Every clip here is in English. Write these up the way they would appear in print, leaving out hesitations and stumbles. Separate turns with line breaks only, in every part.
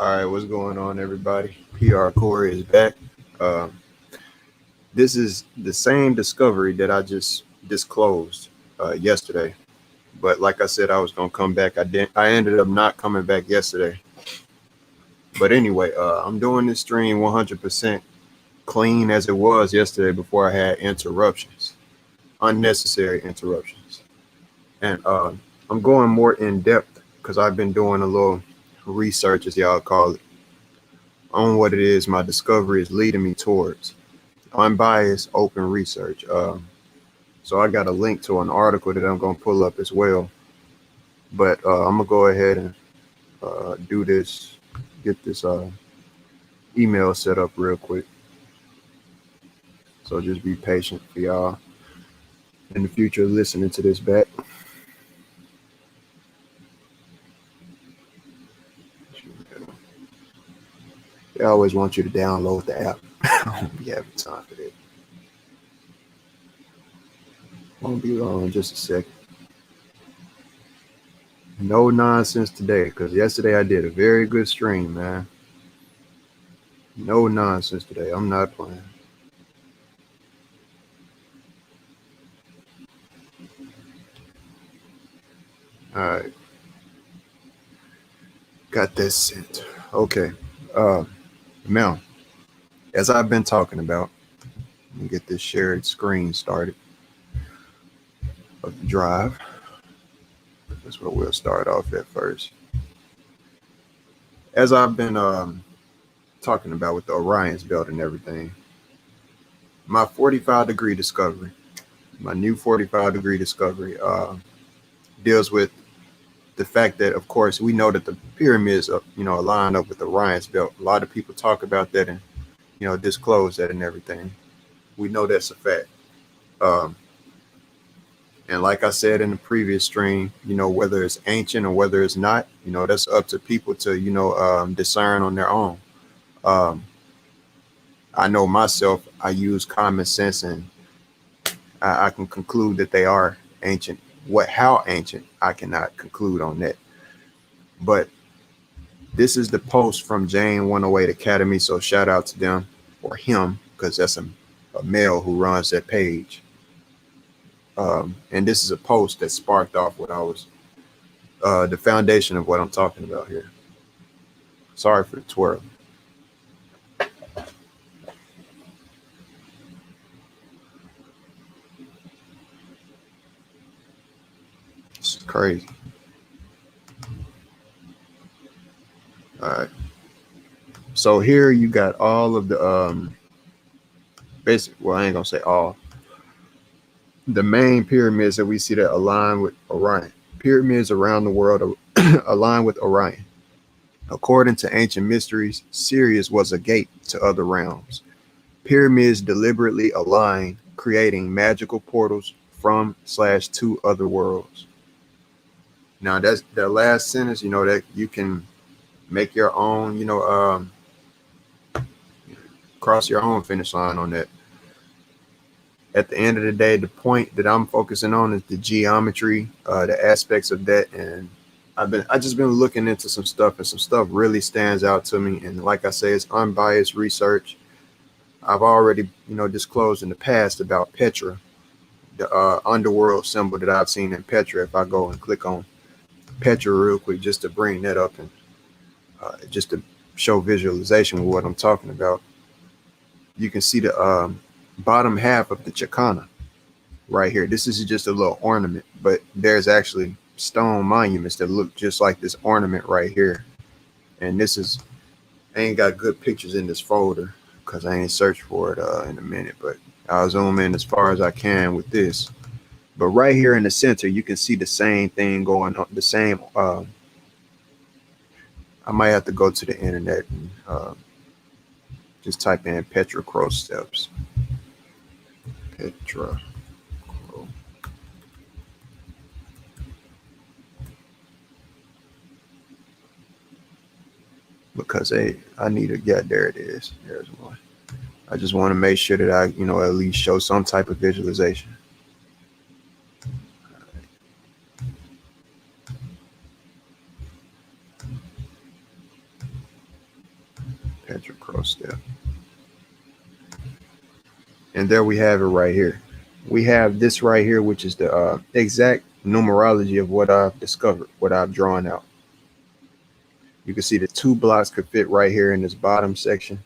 All right, what's going on, everybody? PR Corey is back. Uh, this is the same discovery that I just disclosed yesterday. But like I said, I was gonna come back. I didn't. I ended up not coming back yesterday. But anyway, I'm doing this stream 100% clean as it was yesterday before I had interruptions, unnecessary interruptions, and I'm going more in depth because I've been doing a little research, as y'all call it, on what it is my discovery is leading me towards. Unbiased, open research. So I got a link to an article that I'm gonna pull up as well. But I'm gonna go ahead and do this, get this email set up real quick. So just be patient for y'all in the future listening to this back. They always want you to download the app. I don't be having time for that. Won't be long, just a second. No nonsense today, because yesterday I did a very good stream, man. No nonsense today. I'm not playing. All right. Got that sent. Okay. Uh, now, as I've been talking about, let me get this shared screen started of the drive. That's where we'll start off at first. As I've been talking about with the Orion's belt and everything, my 45-degree discovery, my new 45-degree discovery, deals with the fact that, of course, we know that the pyramids, line up with the Orion's belt. A lot of people talk about that and, disclose that and everything. We know that's a fact. Um, and like I said in the previous stream, whether it's ancient or whether it's not, that's up to people to, discern on their own. Um, I know myself, I use common sense and I can conclude that they are ancient. How ancient, I cannot conclude on that. But this is the post from Jane 108 Academy. So shout out to them or him, because that's a male who runs that page. And this is a post that sparked off what I was, the foundation of what I'm talking about here. Sorry for the twirl. This is crazy. All right. So here you got all of the basic. Well, I ain't gonna say all. The main pyramids that we see that align with Orion. Pyramids around the world align with Orion. According to ancient mysteries, Sirius was a gate to other realms. Pyramids deliberately align, creating magical portals from/to other worlds. Now that's that last sentence, that you can make your own, cross your own finish line on that. At the end of the day, the point that I'm focusing on is the geometry, the aspects of that, and I just been looking into some stuff, and some stuff really stands out to me. And like I say, it's unbiased research. I've already, disclosed in the past about Petra, the underworld symbol that I've seen in Petra. If I go and click on Petra real quick, just to bring that up and just to show visualization with what I'm talking about, you can see the bottom half of the Chakana right here. This is just a little ornament, but there's actually stone monuments that look just like this ornament right here. And this is, I ain't got good pictures in this folder because I ain't searched for it in a minute, but I'll zoom in as far as I can with this. But right here in the center, you can see the same thing going on, the same. I might have to go to the internet and just type in Petra Crow steps. Petra Crow. Because I need a, yeah, there it is. There's one. I just want to make sure that I, at least show some type of visualization. cross step. And there we have it right here. We have this right here, which is the exact numerology of what I've discovered, what I've drawn out. You can see the 2 blocks could fit right here in this bottom section.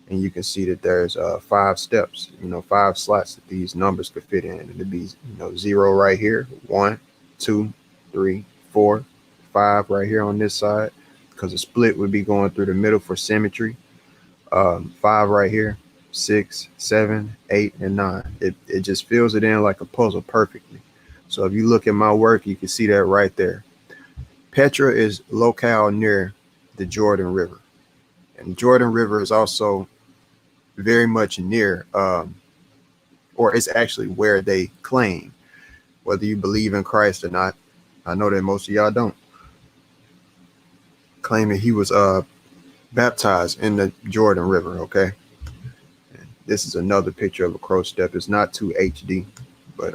And you can see that there's 5 steps, 5 slots that these numbers could fit in. And it'd be, 0 right here, 1, 2, 3, 4, 5 right here on this side, because the split would be going through the middle for symmetry. 5 right here, 6, 7, 8, and 9. It just fills it in like a puzzle perfectly. So if you look at my work, you can see that right there. Petra is locale near the Jordan River. And the Jordan River is also very much near, or it's actually where they claim, whether you believe in Christ or not. I know that most of y'all don't. Claiming he was baptized in the Jordan River, okay? And this is another picture of a crow step. It's not too HD, but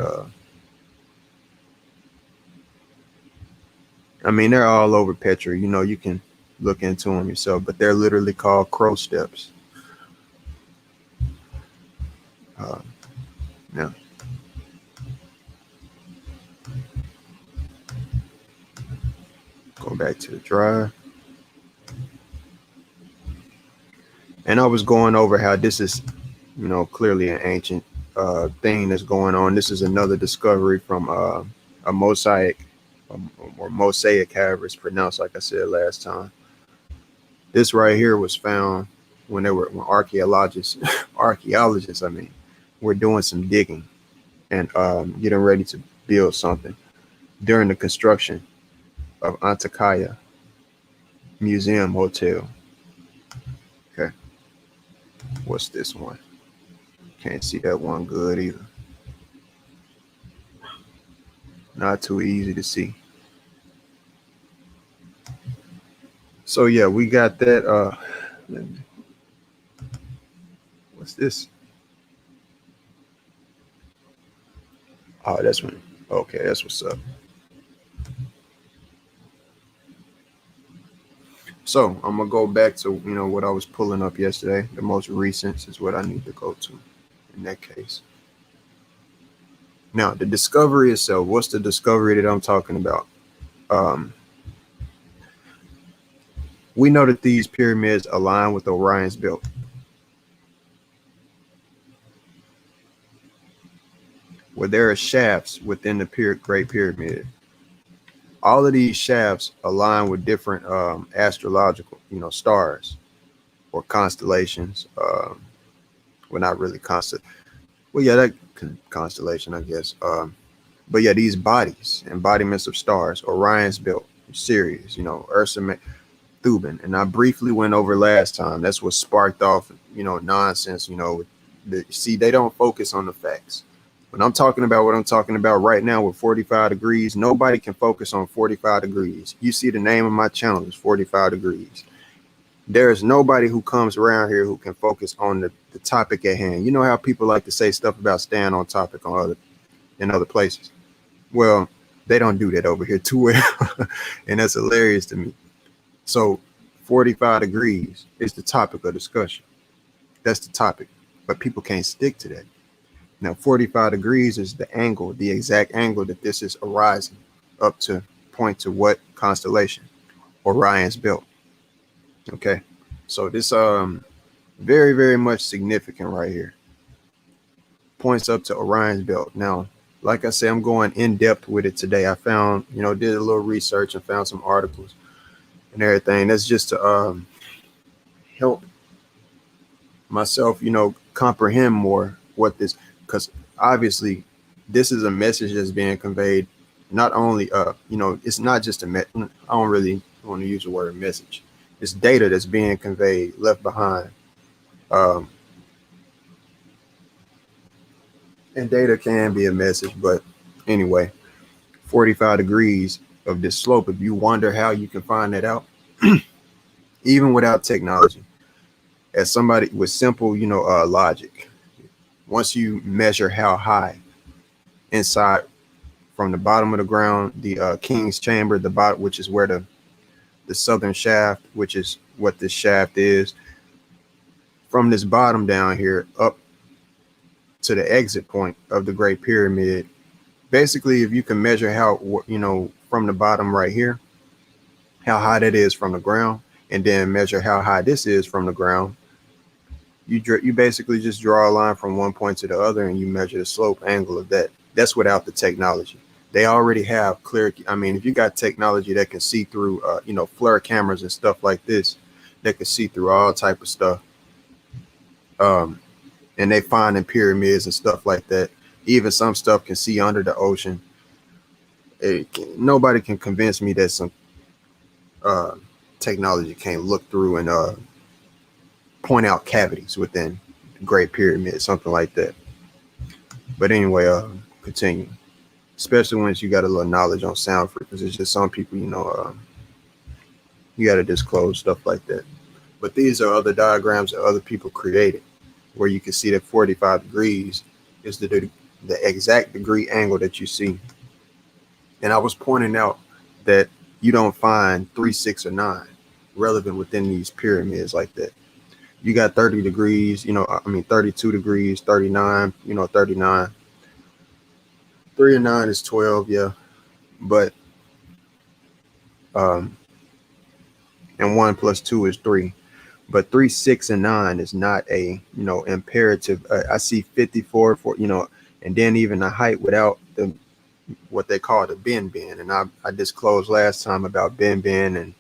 I mean, they're all over Petra. You can look into them yourself, but they're literally called crow steps. Now, go back to the drive. And I was going over how this is, clearly an ancient thing that's going on. This is another discovery from a mosaic, or mosaic, however it's pronounced, like I said last time. This right here was found when archaeologists, were doing some digging and getting ready to build something during the construction of Antakya Museum Hotel. Okay. What's this one? Can't see that one good either. Not too easy to see. So yeah, we got that. What's this? Oh, that's one. Okay, that's what's up. So I'm gonna go back to what I was pulling up yesterday. The most recent is what I need to go to in that case. Now the discovery itself. What's the discovery that I'm talking about? We know that these pyramids align with Orion's belt. Where there are shafts within the Great Pyramid. All of these shafts align with different astrological, stars or constellations. Well, not really well, yeah, that constellation, I guess. But yeah, these embodiments of stars, Orion's belt, Sirius, Ursa, Thuban. And I briefly went over last time. That's what sparked off, nonsense, see, they don't focus on the facts. When I'm talking about what I'm talking about right now with 45 degrees, nobody can focus on 45 degrees. You see the name of my channel is 45 degrees. There is nobody who comes around here who can focus on the topic at hand. You know how people like to say stuff about staying on topic in other places? Well, they don't do that over here too well. And that's hilarious to me. So 45 degrees is the topic of discussion. That's the topic, but people can't stick to that. Now, 45 degrees is the angle, the exact angle that this is arising up to point to what constellation? Orion's belt. Okay. So this very, very much significant right here. Points up to Orion's belt. Now, like I said, I'm going in depth with it today. I found, did a little research and found some articles and everything. That's just to help myself, comprehend more what this, because obviously this is a message that's being conveyed. Not only, it's not just I don't really want to use the word message. It's data that's being conveyed, left behind. And data can be a message, but anyway, 45 degrees of this slope. If you wonder how you can find that out, even without technology, as somebody with simple, logic, once you measure how high inside from the bottom of the ground, the king's chamber, the bottom, which is where the southern shaft, which is what this shaft is, from this bottom down here up to the exit point of the Great Pyramid. Basically, if you can measure how, from the bottom right here, how high that is from the ground, and then measure how high this is from the ground, you basically just draw a line from one point to the other and you measure the slope angle of that. That's without the technology. They already have clear. I mean, if you got technology that can see through, flare cameras and stuff like this, that can see through all type of stuff, and they find in pyramids and stuff like that. Even some stuff can see under the ocean. Nobody can convince me that some technology can't look through and point out cavities within the Great Pyramid, something like that. But anyway, continue. Especially once you got a little knowledge on sound frequencies. It's just some people, you got to disclose stuff like that. But these are other diagrams that other people created, where you can see that 45 degrees is the exact degree angle that you see. And I was pointing out that you don't find 3, 6, or 9 relevant within these pyramids like that. You got 30 degrees, 32 degrees, 39, 39. 3 and 9 is 12, yeah. But, and 1 plus 2 is 3. But 3, 6, and 9 is not a, imperative. I see 54 for, and then even the height without the, what they call the Ben. And I disclosed last time about Ben, and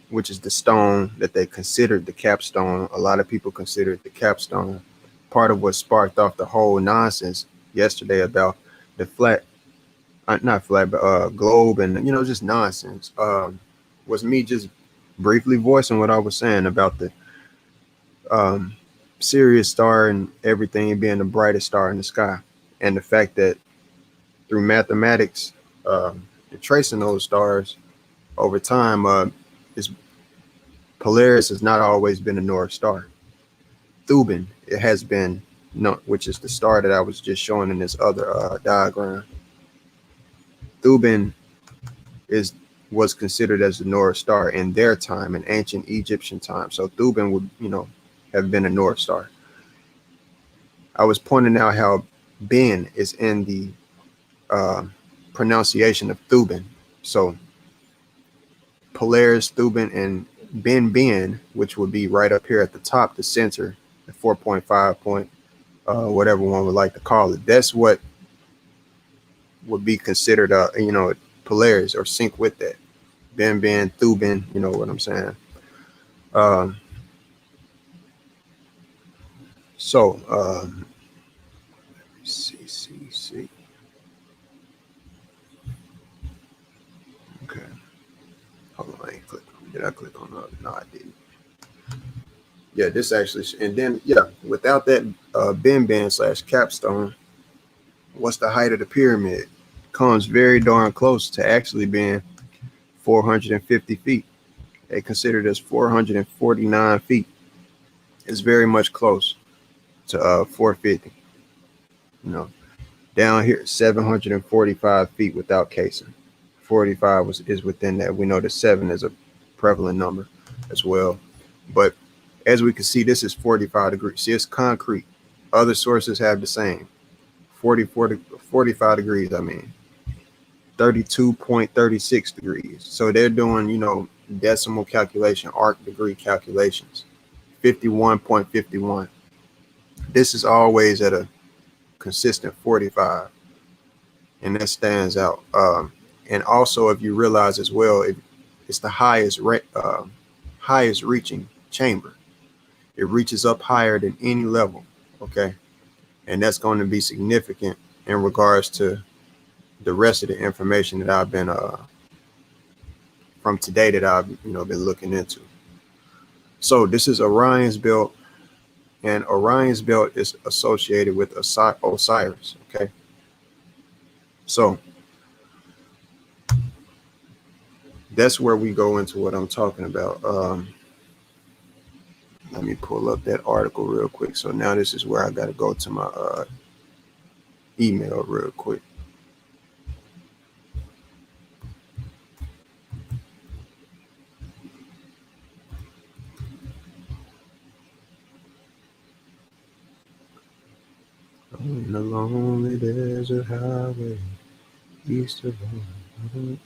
which is the stone that they considered the capstone. A lot of people consider it the capstone. Part of what sparked off the whole nonsense yesterday about the not flat, but globe and, just nonsense, was me just briefly voicing what I was saying about the Sirius star and everything being the brightest star in the sky. And the fact that through mathematics, tracing those stars over time, Polaris has not always been a North Star. Thuban, it has been, which is the star that I was just showing in this other diagram. Thuban was considered as the North Star in their time, in ancient Egyptian time. So Thuban would, have been a North Star. I was pointing out how Ben is in the pronunciation of Thuban. So Polaris, Thuban, and Ben, which would be right up here at the top, the center, the 4.5 point, whatever one would like to call it. That's what would be considered, Polaris, or sync with that. Ben, Thuban, you know what I'm saying? See. Okay. Hold on, I ain't clicked. Did I click on that? No, I didn't. Yeah, this actually, and then, without that Ben / capstone, what's the height of the pyramid? Comes very darn close to actually being 450 feet. They consider this 449 feet. It's very much close to 450. Down here, 745 feet without casing. 45 is within that. We know that 7 is a prevalent number as well. But as we can see, this is 45 degrees. See, it's concrete. Other sources have the same. 45 degrees, 32.36 degrees. So they're doing, decimal calculation, arc degree calculations. 51.51. This is always at a consistent 45. And that stands out. And also, if you realize as well, it's the highest reaching chamber. It reaches up higher than any level. Okay. And that's going to be significant in regards to the rest of the information that I've been from today that I've been looking into. So this is Orion's belt, and Orion's belt is associated with Osiris. Okay. So that's where we go into what I'm talking about. Let me pull up that article real quick. So now this is where I got to go to my email real quick. On the lonely desert highway, east of home.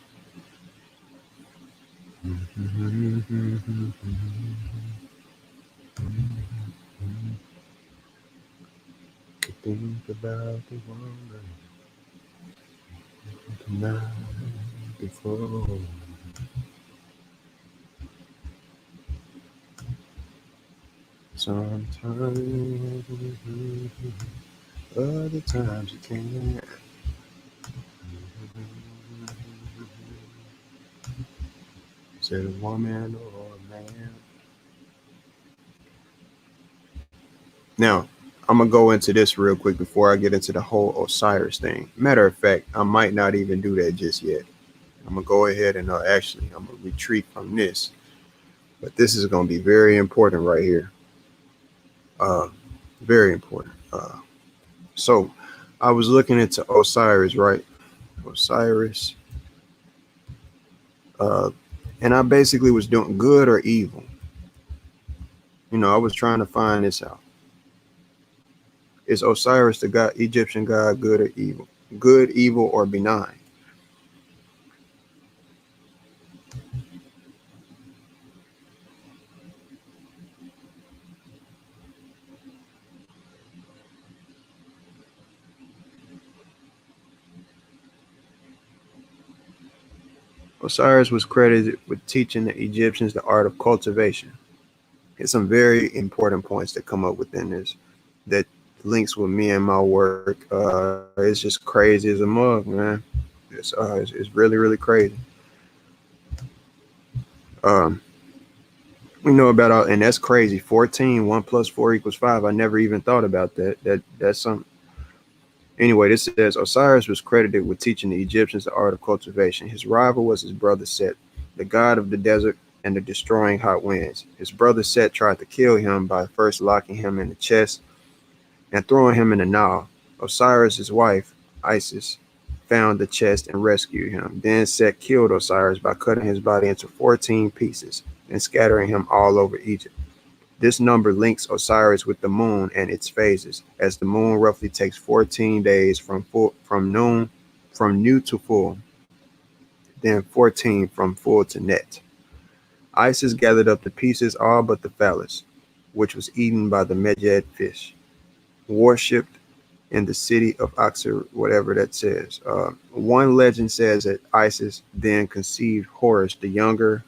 Think about the wonder the night before. Sometimes, other times you can't. Is it a woman or a man? Now, I'm gonna go into this real quick before I get into the whole Osiris thing. Matter of fact, I might not even do that just yet. I'm gonna go ahead and actually I'm gonna retreat from this, but this is gonna be very important right here. Uh, very important. So I was looking into Osiris, right? Osiris, uh, and I basically was doing good or evil. I was trying to find this out. Is Osiris the god, Egyptian god, good or evil? Good, evil, or benign? Osiris was credited with teaching the Egyptians the art of cultivation. There's some very important points that come up within this that links with me and my work. It's just crazy as a mug, man. It's really, really crazy. Um, we know about all, and that's crazy. 14, 1 plus 4 equals 5. I never even thought about that. That's something. Anyway, this says Osiris was credited with teaching the Egyptians the art of cultivation. His rival was his brother Set, the god of the desert and the destroying hot winds. His brother Set tried to kill him by first locking him in the chest and throwing him in the Nile. Osiris' wife, Isis, found the chest and rescued him. Then Set killed Osiris by cutting his body into 14 pieces and scattering him all over Egypt. This number links Osiris with the moon and its phases, as the moon roughly takes 14 days from new to full, then 14 from full to net. Isis gathered up the pieces, all but the phallus, which was eaten by the Medjed fish, worshipped in the city of Oxir, whatever that says. One legend says that Isis then conceived Horus the younger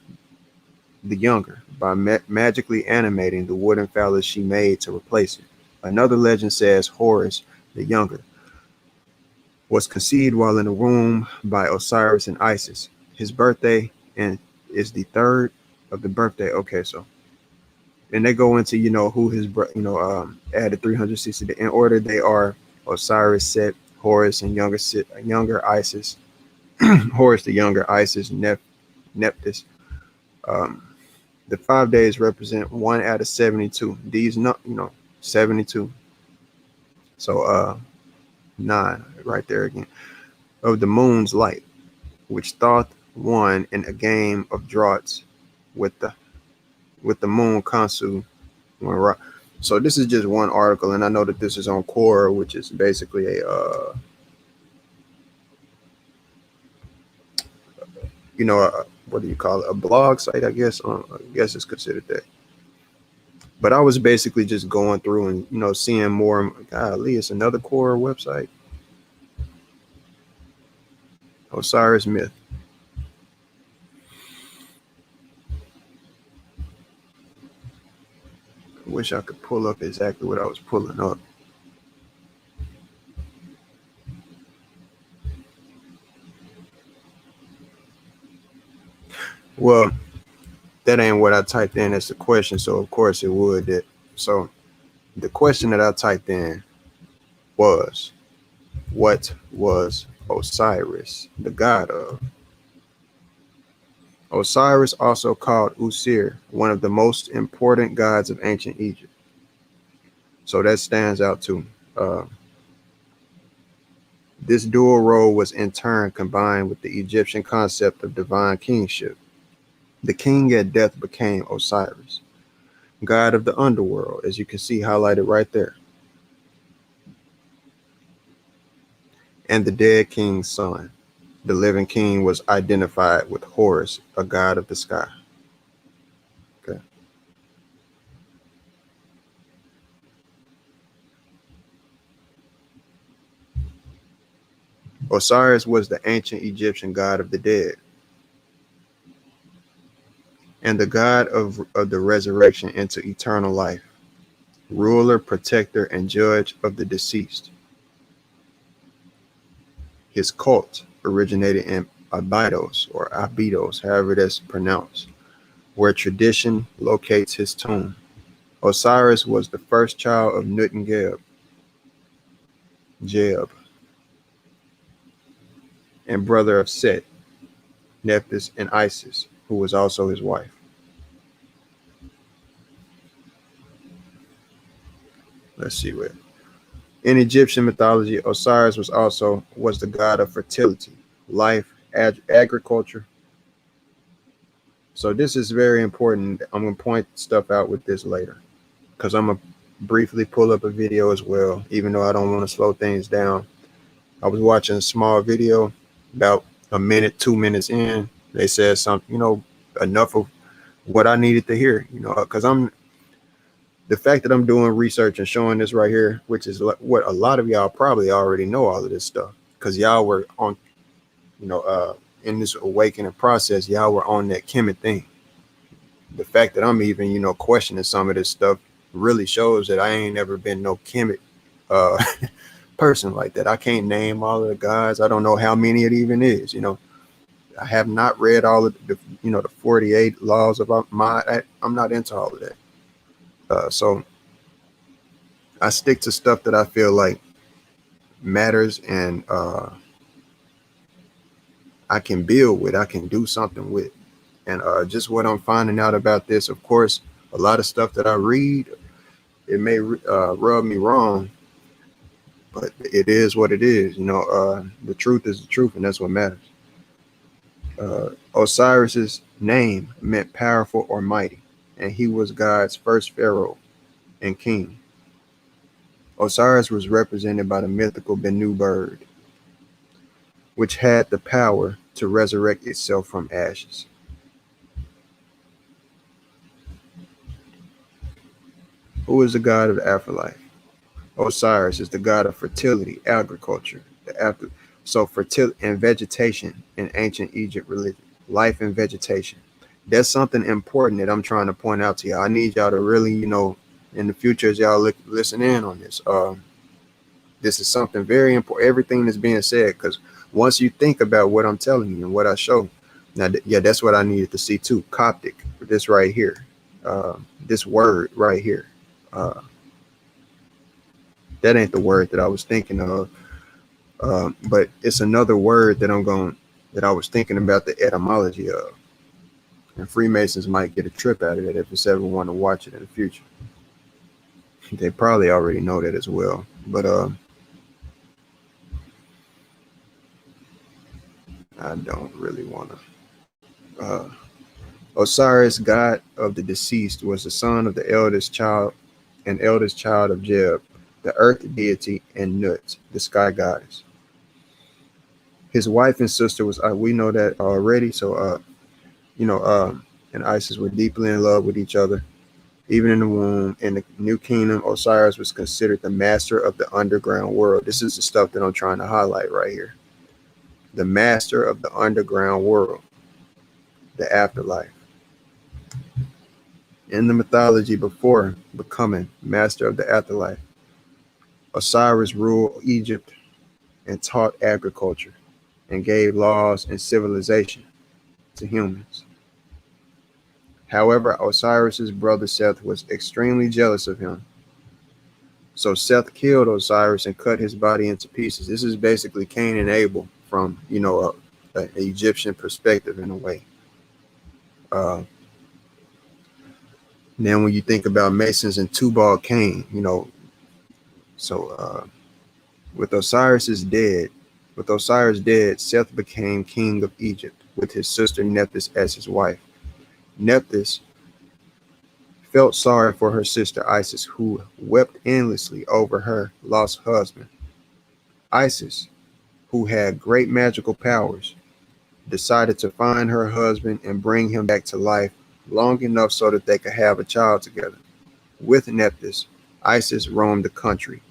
by magically animating the wooden phallus she made to replace it. Another legend says Horus the younger was conceived while in the womb by Osiris and Isis. His birthday and is the third of the birthday. Okay, so and they go into who his added 360 in order. They are Osiris, Set, Horus, and younger Isis. Horus the younger, Isis, Nephthys. Um, the 5 days represent 1 out of 72. These 72. So 9 right there again of the moon's light, which Thoth won in a game of draughts with the moon Khonsu. So this is just one article, and I know that this is on Quora, which is basically a what do you call it? A blog site, I guess. I guess it's considered that. But I was basically just going through and seeing more. Golly, it's another Quora website. Osiris myth. I wish I could pull up exactly what I was pulling up. Well, that ain't what I typed in as the question, so of course it would. So the question that I typed in was, what was Osiris the god of? Osiris, also called Usir, one of the most important gods of ancient Egypt. So that stands out too. This dual role was in turn combined with the Egyptian concept of divine kingship. The king at death became Osiris, god of the underworld, as you can see highlighted right there. and the dead king's son. The living king was identified with Horus, a god of the sky. Okay. Osiris was the ancient Egyptian god of the dead and the god of the resurrection into eternal life, ruler, protector, and judge of the deceased. His cult originated in Abydos, or Abydos, however that's pronounced, where tradition locates his tomb. Osiris was the first child of Nut and Geb, and brother of Set, Nephthys, and Isis, who was also his wife. Let's see where. In Egyptian mythology, Osiris was the god of fertility, life, agriculture. So this is very important. I'm going to point stuff out with this later because I'm going to briefly pull up a video as well, even though I don't want to slow things down. I was watching a small video about a minute, 2 minutes in. They said something, enough of what I needed to hear, because the fact that I'm doing research and showing this right here, which is what a lot of y'all probably already know all of this stuff, because y'all were on, in this awakening process, y'all were on that Kemet thing. The fact that I'm even, questioning some of this stuff really shows that I ain't never been no Kemet person like that. I can't name all of the gods. I don't know how many it even is. I have not read all of the, the 48 laws of I'm not into all of that. So I stick to stuff that I feel like matters and I can build with, I can do something with. And just what I'm finding out about this, of course, a lot of stuff that I read, it may rub me wrong, but it is what it is. The truth is the truth, and that's what matters. Osiris's name meant powerful or mighty, and he was God's first pharaoh and king. Osiris was represented by the mythical Bennu bird, which had the power to resurrect itself from ashes. Who is the god of the afterlife? Osiris is the god of fertility, agriculture, so fertility and vegetation in ancient Egypt religion, life and vegetation. That's something important that I'm trying to point out to y'all. I need y'all to really, in the future, as y'all listen in on this. This is something very important. Everything that's being said, because once you think about what I'm telling you and what I show, now, that's what I needed to see too. Coptic, this right here, this word right here. That ain't the word that I was thinking of, but it's another word that I was thinking about the etymology of. And Freemasons might get a trip out of it if it's ever want to watch it in the future. They probably already know that as well. But I don't really want to. Osiris, god of the deceased, was the son of the eldest child of Geb, the earth deity, and Nut, the sky goddess. His wife and sister was, we know that already. So, and Isis were deeply in love with each other. Even in the womb, in the new kingdom, Osiris was considered the master of the underground world. This is the stuff that I'm trying to highlight right here. The master of the underground world, the afterlife. In the mythology before becoming master of the afterlife, Osiris ruled Egypt and taught agriculture and gave laws and civilization to humans. However, Osiris's brother Seth was extremely jealous of him. So Seth killed Osiris and cut his body into pieces. This is basically Cain and Abel from, an Egyptian perspective in a way. Then when you think about Masons and Tubal Cain, so with Osiris dead, Seth became king of Egypt with his sister Nephthys as his wife. Nephthys felt sorry for her sister Isis, who wept endlessly over her lost husband. Isis who had great magical powers, decided to find her husband and bring him back to life long enough so that they could have a child together. With Nephthys, Isis roamed the country,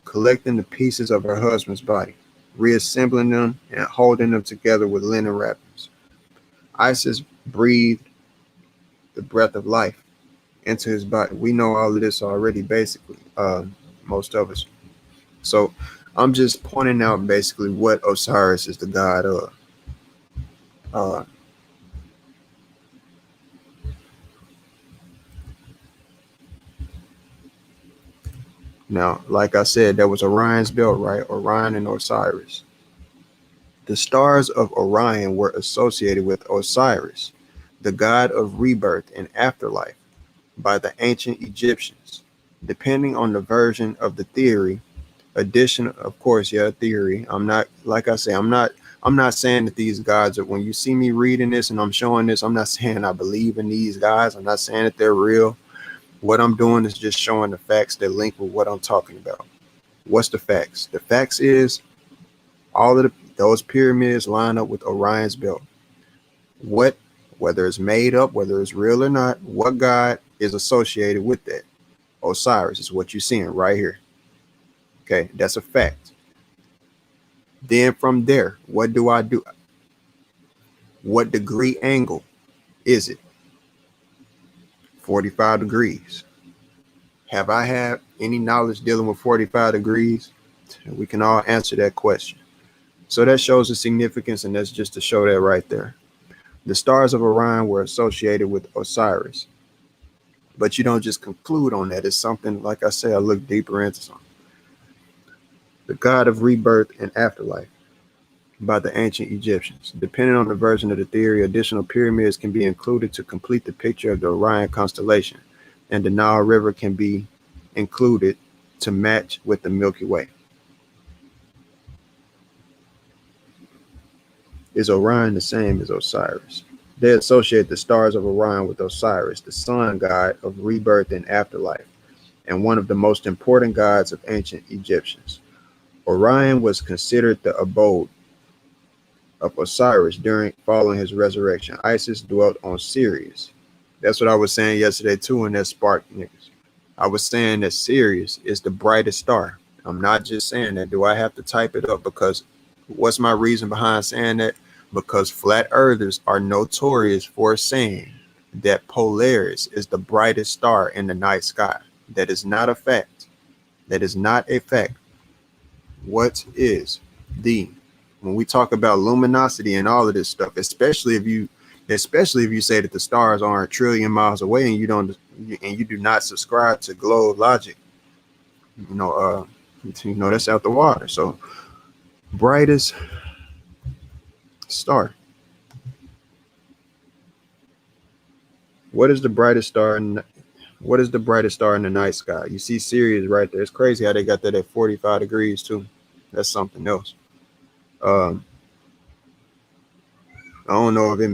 collecting the pieces of her husband's body, reassembling them, and holding them together with linen wrappings. Isis breathed the breath of life into his body. We know all of this already, basically, most of us. So I'm just pointing out basically what Osiris is the god of. Uh, Now, like I said, that was Orion's belt, right? Orion and Osiris. The stars of Orion were associated with Osiris, the god of rebirth and afterlife, by the ancient Egyptians. Depending on the version of the theory, of course, yeah, theory. I'm not, like I say, I'm not saying that these gods are, when you see me reading this and I'm showing this, I'm not saying I believe in these guys. I'm not saying that they're real. What I'm doing is just showing the facts that link with what I'm talking about. What's the facts? The facts is all of those pyramids line up with Orion's belt. Whether it's made up, whether it's real or not, what god is associated with that? Osiris is what you're seeing right here. Okay, that's a fact. Then from there, what do I do? What degree angle is it? 45 degrees. Have I had any knowledge dealing with 45 degrees? We can all answer that question. So that shows the significance, and that's just to show that right there. The stars of Orion were associated with Osiris. But you don't just conclude on that. It's something, like I say, I look deeper into something. The god of rebirth and afterlife by the ancient Egyptians. Depending on the version of the theory, additional pyramids can be included to complete the picture of the Orion constellation, and the Nile River can be included to match with the Milky Way. Is Orion the same as Osiris? They associate the stars of Orion with Osiris, the sun god of rebirth and afterlife, and one of the most important gods of ancient Egyptians. Orion was considered the abode of Osiris following his resurrection. Isis dwelt on Sirius. That's what I was saying yesterday too, and that sparked niggas. I was saying that Sirius is the brightest star. I'm not just saying that. Do I have to type it up? Because what's my reason behind saying that? Because flat earthers are notorious for saying that Polaris is the brightest star in the night sky. That is not a fact. That is not a fact. What is when we talk about luminosity and all of this stuff, especially if you say that the stars aren't a trillion miles away and you do not subscribe to globe logic, that's out the water. So brightest star. What is the brightest star in the night sky? You see Sirius right there. It's crazy how they got that at 45 degrees too. That's something else. I don't know if it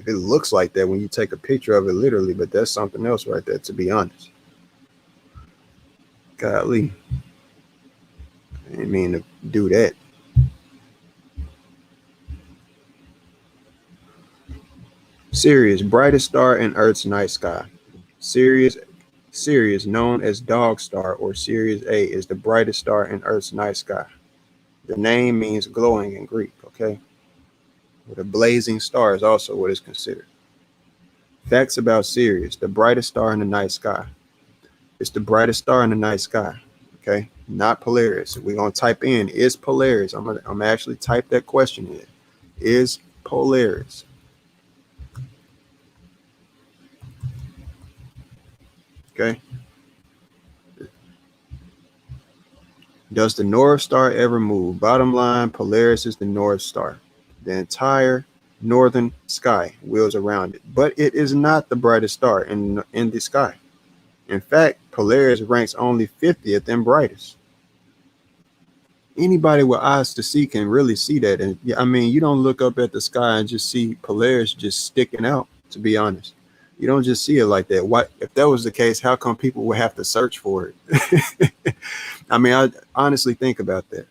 looks like that when you take a picture of it literally, but that's something else right there, to be honest. Golly. I didn't mean to do that. Sirius, brightest star in Earth's night sky. Sirius, known as Dog Star or Sirius A, is the brightest star in Earth's night sky. The name means glowing in Greek, okay? But a blazing star is also what is considered. Facts about Sirius, the brightest star in the night sky. It's the brightest star in the night sky, okay? Not Polaris. We're going to type in, is Polaris? I'm gonna actually type that question in. Is Polaris? Okay. Does the North Star ever move? Bottom line, Polaris is the North Star. The entire northern sky wheels around it, but it is not the brightest star in the sky. In fact, Polaris ranks only 50th in brightest. Anybody with eyes to see can really see that. And I mean, you don't look up at the sky and just see Polaris just sticking out, to be honest. You don't just see it like that. What if that was the case? How come people would have to search for it? I mean, I honestly think about that.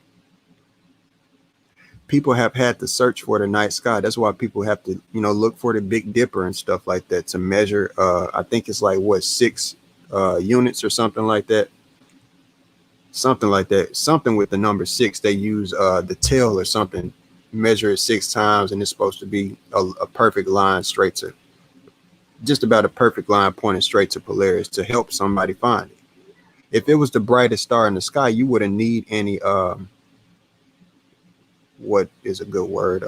people have had to search for the night sky. That's why people have to, look for the Big Dipper and stuff like that to measure. I think it's like what, 6 units or something like that. Something like that. Something with the number 6. They use the tail or something, measure it 6 times, and it's supposed to be a perfect line straight to, just about a perfect line pointing straight to Polaris to help somebody find it. If it was the brightest star in the sky, you wouldn't need any what is a good word,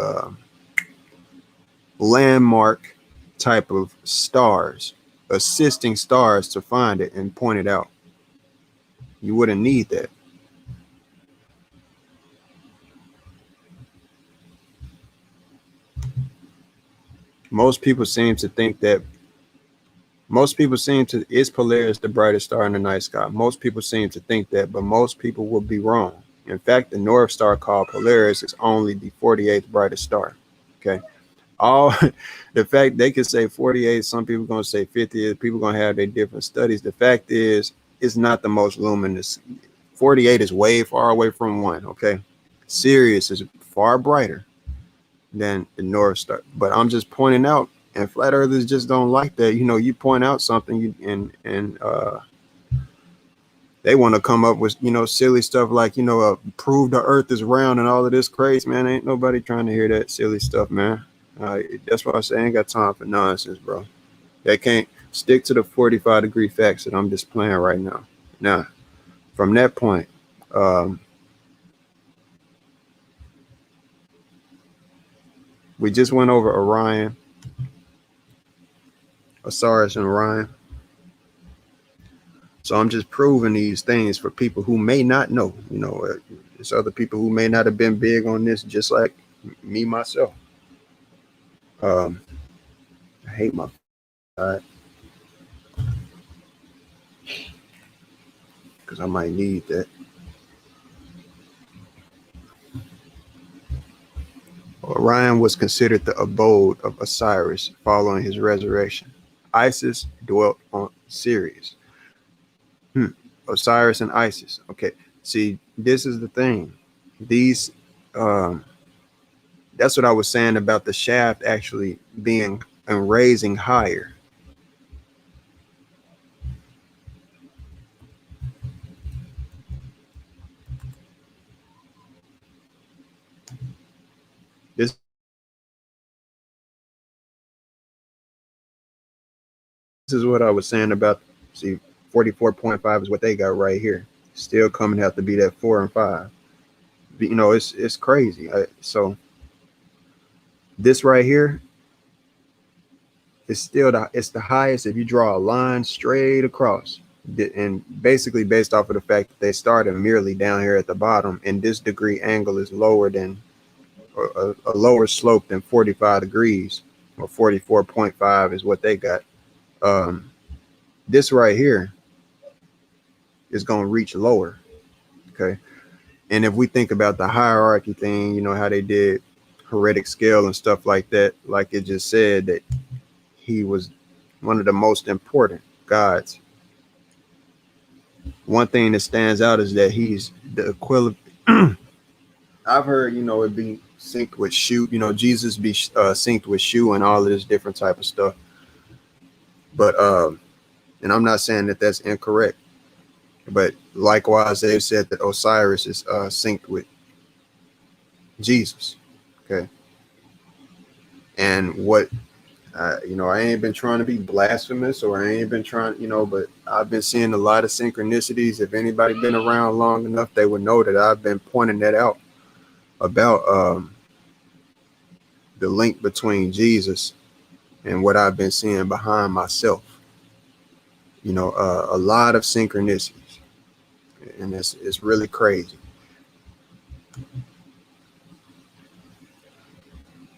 landmark type of stars, assisting stars to find it and point it out. You wouldn't need that. Most people seem to think that is Polaris the brightest star in the night sky. Most people seem to think that, but most people will be wrong. In fact, the North Star called Polaris is only the 48th brightest star. Okay. All the fact they could say 48, some people are going to say 50, people are going to have their different studies. The fact is, it's not the most luminous. 48 is way far away from 1. Okay. Sirius is far brighter than the North Star. But I'm just pointing out, and flat earthers just don't like that. You point out something and they want to come up with, silly stuff like, prove the earth is round and all of this crazy, man. Ain't nobody trying to hear that silly stuff, man. That's why I say I ain't got time for nonsense, bro. They can't stick to the 45-degree facts that I'm displaying right now. Now, from that point, we just went over Orion, Osiris, and Orion. So I'm just proving these things for people who may not know. There's other people who may not have been big on this, just like me myself. I hate my side because I might need that. Orion was considered the abode of Osiris following his resurrection. Isis dwelt on Sirius. Osiris and Isis. Okay. See, this is the thing. These, that's what I was saying about the shaft actually being and raising higher. This is what I was saying about, see, 44.5 is what they got right here. Still coming to have to be that 4 and 5. But, it's crazy. So this right here is still it's the highest if you draw a line straight across. And basically based off of the fact that they started merely down here at the bottom, and this degree angle is lower than a lower slope than 45 degrees, or 44.5 is what they got. This right here is going to reach lower. Okay. And if we think about the hierarchy thing, how they did heretic scale and stuff like that, like it just said that he was one of the most important gods. One thing that stands out is that he's the equivalent. I've heard, it be synced with Shu, Jesus be synced with Shu and all of this different type of stuff. But, and I'm not saying that that's incorrect, but likewise, they've said that Osiris is synced with Jesus. Okay. And what, I ain't been trying to be blasphemous, or I ain't been trying, but I've been seeing a lot of synchronicities. If anybody been around long enough, they would know that I've been pointing that out about the link between Jesus and what I've been seeing behind myself. A lot of synchronicities, and it's really crazy.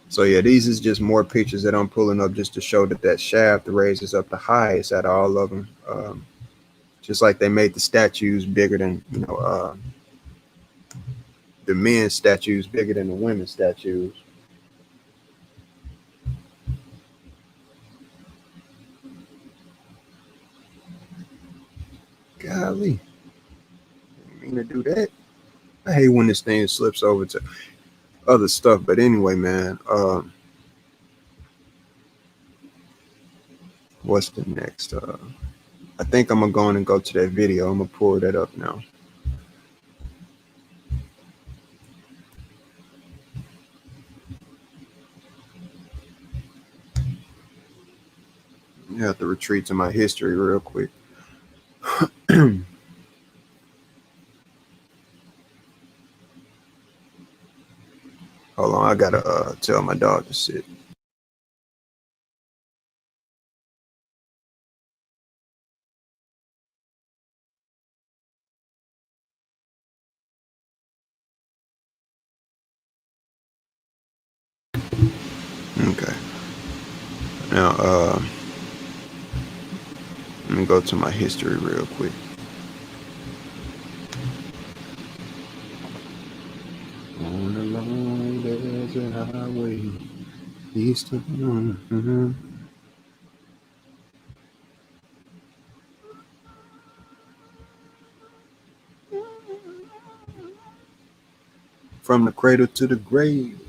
So yeah, these is just more pictures that I'm pulling up just to show that shaft raises up the highest out of all of them. Just like they made the statues bigger than, the men's statues bigger than the women's statues. Golly, I didn't mean to do that. I hate when this thing slips over to. other stuff. But anyway, man, what's the next? I think I'm gonna go on and go to that video. I'm gonna pull that up now. I have to retreat to my history real quick. Hold on, I gotta tell my dog to sit. Okay. Now, let me go to my history real quick. On the long desert highway, east of from the cradle to the grave.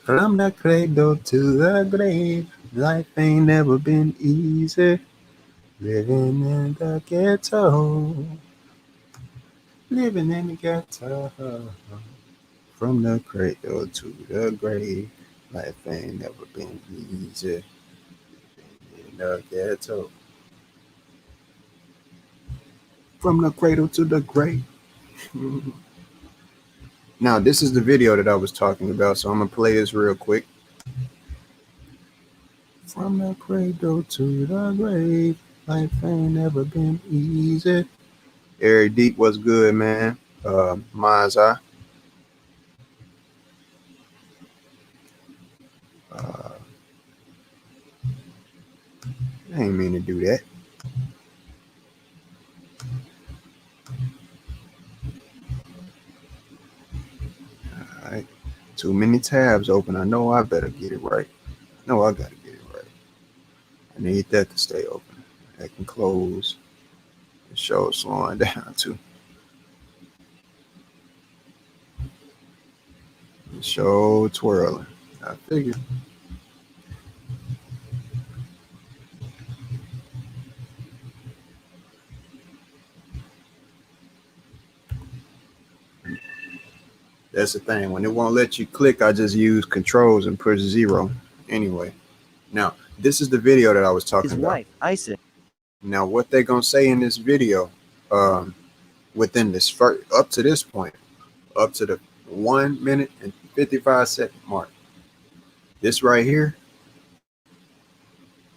From the cradle to the grave, life ain't never been easy. Living in the ghetto, living in the ghetto. From the cradle to the grave, life ain't never been easy. In the ghetto. From the cradle to the grave. Now, this is the video that I was talking about, so I'm gonna play this real quick. From the cradle to the grave, life ain't never been easy. Eric Deep was good, man. Mine's Eye. I ain't mean to do that. All right. Too many tabs open. I know I better get it right. I know I gotta get it right. I need that to stay open. That can close. The show's slowing down too. The show twirling. I figured. That's the thing. When it won't let you click, I just use controls and push 0. Anyway, now this is the video that I was talking
His
about.
wife, Isis.
Now, what they gonna say in this video, within this first, up to this point, up to the 1 minute and 55-second mark, this right here,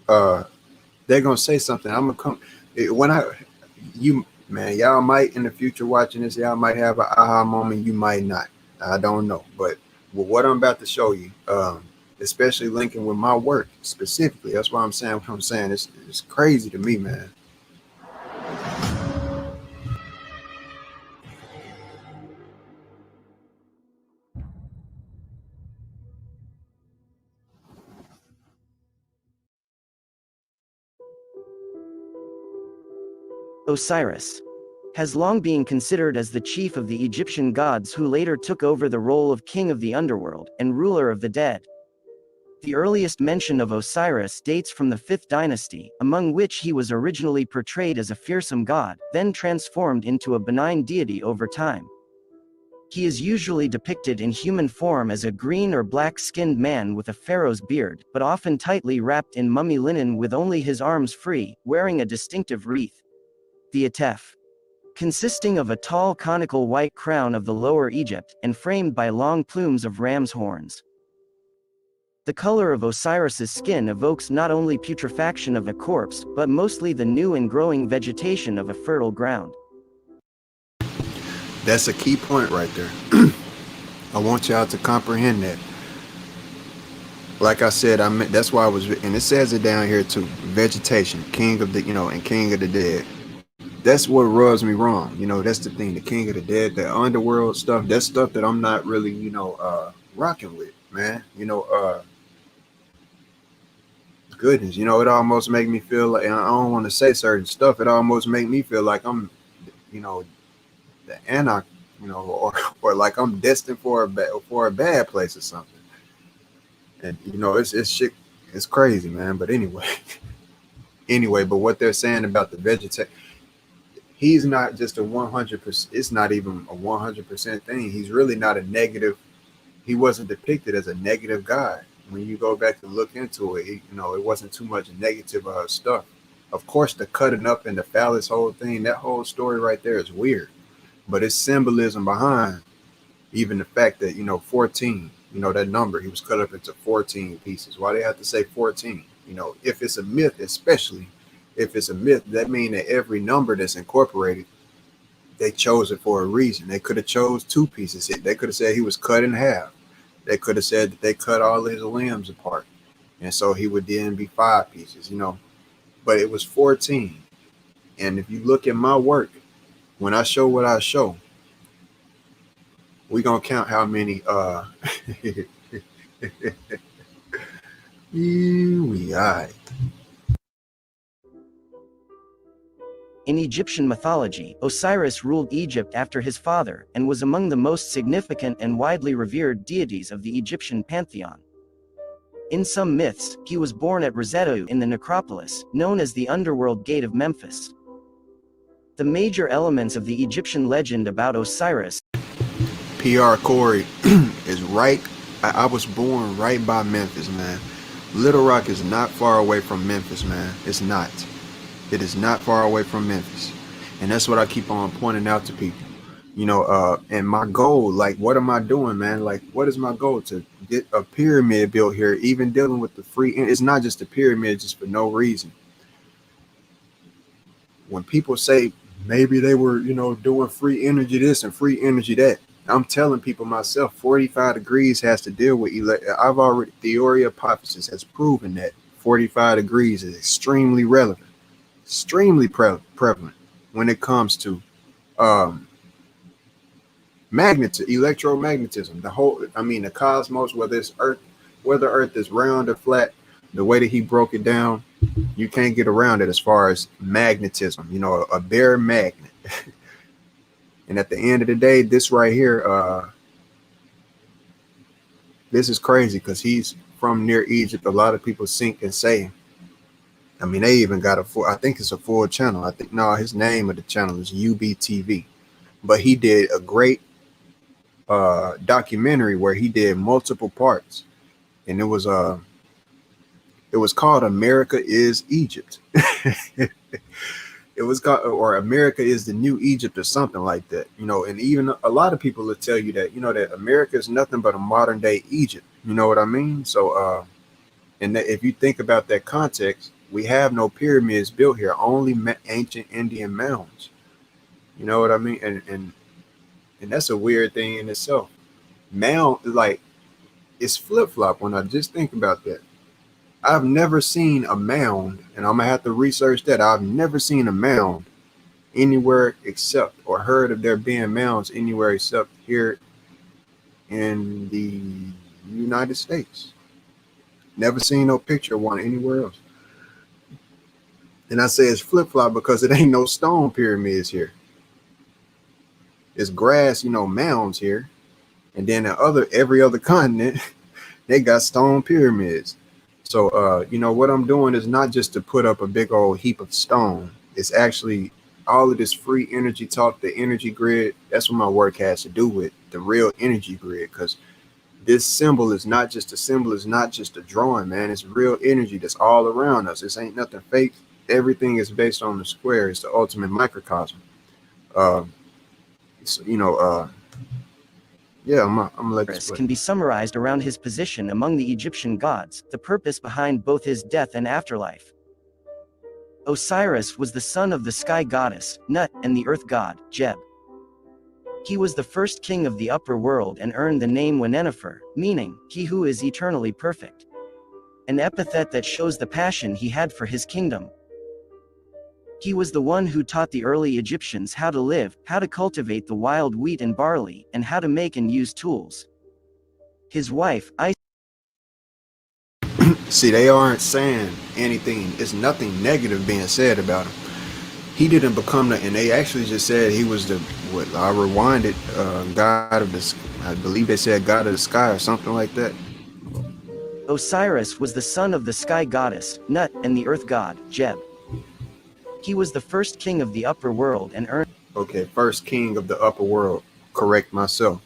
they're gonna say something. I'm gonna come when you man, y'all might in the future watching this, y'all might have an aha moment, you might not. I don't know, but with what I'm about to show you, especially linking with my work specifically, that's why I'm saying what I'm saying. It's crazy to me, man.
Osiris has long been considered as the chief of the Egyptian gods who later took over the role of king of the underworld and ruler of the dead. The earliest mention of Osiris dates from the 5th dynasty, among which he was originally portrayed as a fearsome god, then transformed into a benign deity over time. He is usually depicted in human form as a green or black-skinned man with a pharaoh's beard, but often tightly wrapped in mummy linen with only his arms free, wearing a distinctive wreath. The Atef, consisting of a tall conical white crown of the Lower Egypt, and framed by long plumes of ram's horns. The color of Osiris's skin evokes not only putrefaction of a corpse, but mostly the new and growing vegetation of a fertile ground.
That's a key point right there. I want y'all to comprehend that. Like I said, that's why I was, and it says it down here too. Vegetation, king of the, and king of the dead. That's what rubs me wrong. That's the thing. The king of the dead, the underworld stuff. That's stuff that I'm not really, rocking with, man. Goodness, it almost make me feel like, and I don't want to say certain stuff. It almost make me feel like I'm, the anarch, or like I'm destined for a bad place or something. And it's shit. It's crazy, man. But anyway, but what they're saying about the vegetarian, he's not just a 100%. It's not even a 100% thing. He's really not a negative. He wasn't depicted as a negative guy. When you go back to look into it, it wasn't too much negative stuff. Of course, the cutting up and the phallus whole thing, that whole story right there is weird. But it's symbolism behind even the fact that, 14, that number, he was cut up into 14 pieces. Why they have to say 14? If it's a myth, especially if it's a myth, that means that every number that's incorporated, they chose it for a reason. They could have chose 2 pieces. They could have said he was cut in half. They could have said that they cut all his limbs apart. And so he would then be 5 pieces, but it was 14. And if you look at my work, when I show what I show, we're going to count how many, we are.
In Egyptian mythology, Osiris ruled Egypt after his father and was among the most significant and widely revered deities of the Egyptian pantheon. In some myths, he was born at Resetu in the necropolis, known as the underworld gate of Memphis. The major elements of the Egyptian legend about Osiris.
PR Corey is right. I was born right by Memphis, man. Little Rock is not far away from Memphis, man. It's not. It is not far away from Memphis. And that's what I keep on pointing out to people. And my goal, like, what am I doing, man? Like, what is my goal? To get a pyramid built here, even dealing with the free. It's not just a pyramid just for no reason. When people say maybe they were, doing free energy this and free energy that, I'm telling people myself, 45 degrees has to deal with I've already, theory hypothesis has proven that 45 degrees is extremely relevant, extremely prevalent when it comes to electromagnetism, the cosmos, whether Earth is round or flat, the way that he broke it down, you can't get around it as far as magnetism, a bare magnet. And at the end of the day, this right here, this is crazy because he's from near Egypt. A lot of people think and say, they even got I think it's a full channel. His name of the channel is UBTV, but he did a great documentary where he did multiple parts, and it was called America is Egypt. It was called, or America is the New Egypt, or something like that, and even a lot of people will tell you that, that America is nothing but a modern day Egypt. You know what I mean? So, and that if you think about that context, we have no pyramids built here, only ancient Indian mounds. You know what I mean? And that's a weird thing in itself. Mound, like, it's flip-flop when I just think about that. I've never seen a mound, and I'm gonna have to research that. I've never seen a mound anywhere except, or heard of there being mounds anywhere except here in the United States. Never seen no picture of one anywhere else. And I say it's flip-flop because it ain't no stone pyramids here. It's grass, mounds here. And then every other continent, they got stone pyramids. So, what I'm doing is not just to put up a big old heap of stone. It's actually all of this free energy talk, the energy grid. That's what my work has to do with, the real energy grid. Because this symbol is not just a symbol. It's not just a drawing, man. It's real energy that's all around us. This ain't nothing fake. Everything is based on the square. It's the ultimate microcosm. Yeah, I'm gonna let this play.
Can be summarized around his position among the Egyptian gods, the purpose behind both his death and afterlife. Osiris was the son of the sky goddess, Nut, and the earth god, Geb. He was the first king of the upper world and earned the name Wenennefer, meaning, he who is eternally perfect. An epithet that shows the passion he had for his kingdom. He was the one who taught the early Egyptians how to live, how to cultivate the wild wheat and barley, and how to make and use tools. His wife, Isis.
See, they aren't saying anything. It's nothing negative being said about him. he didn't become the, and they actually just said he was the, what I rewinded, god of the, I believe they said god of the sky or something like that.
Osiris was the son of the sky goddess, Nut, and the earth god, Geb. He was the first king of the upper world and earned.
Okay, first king of the upper world. Correct myself.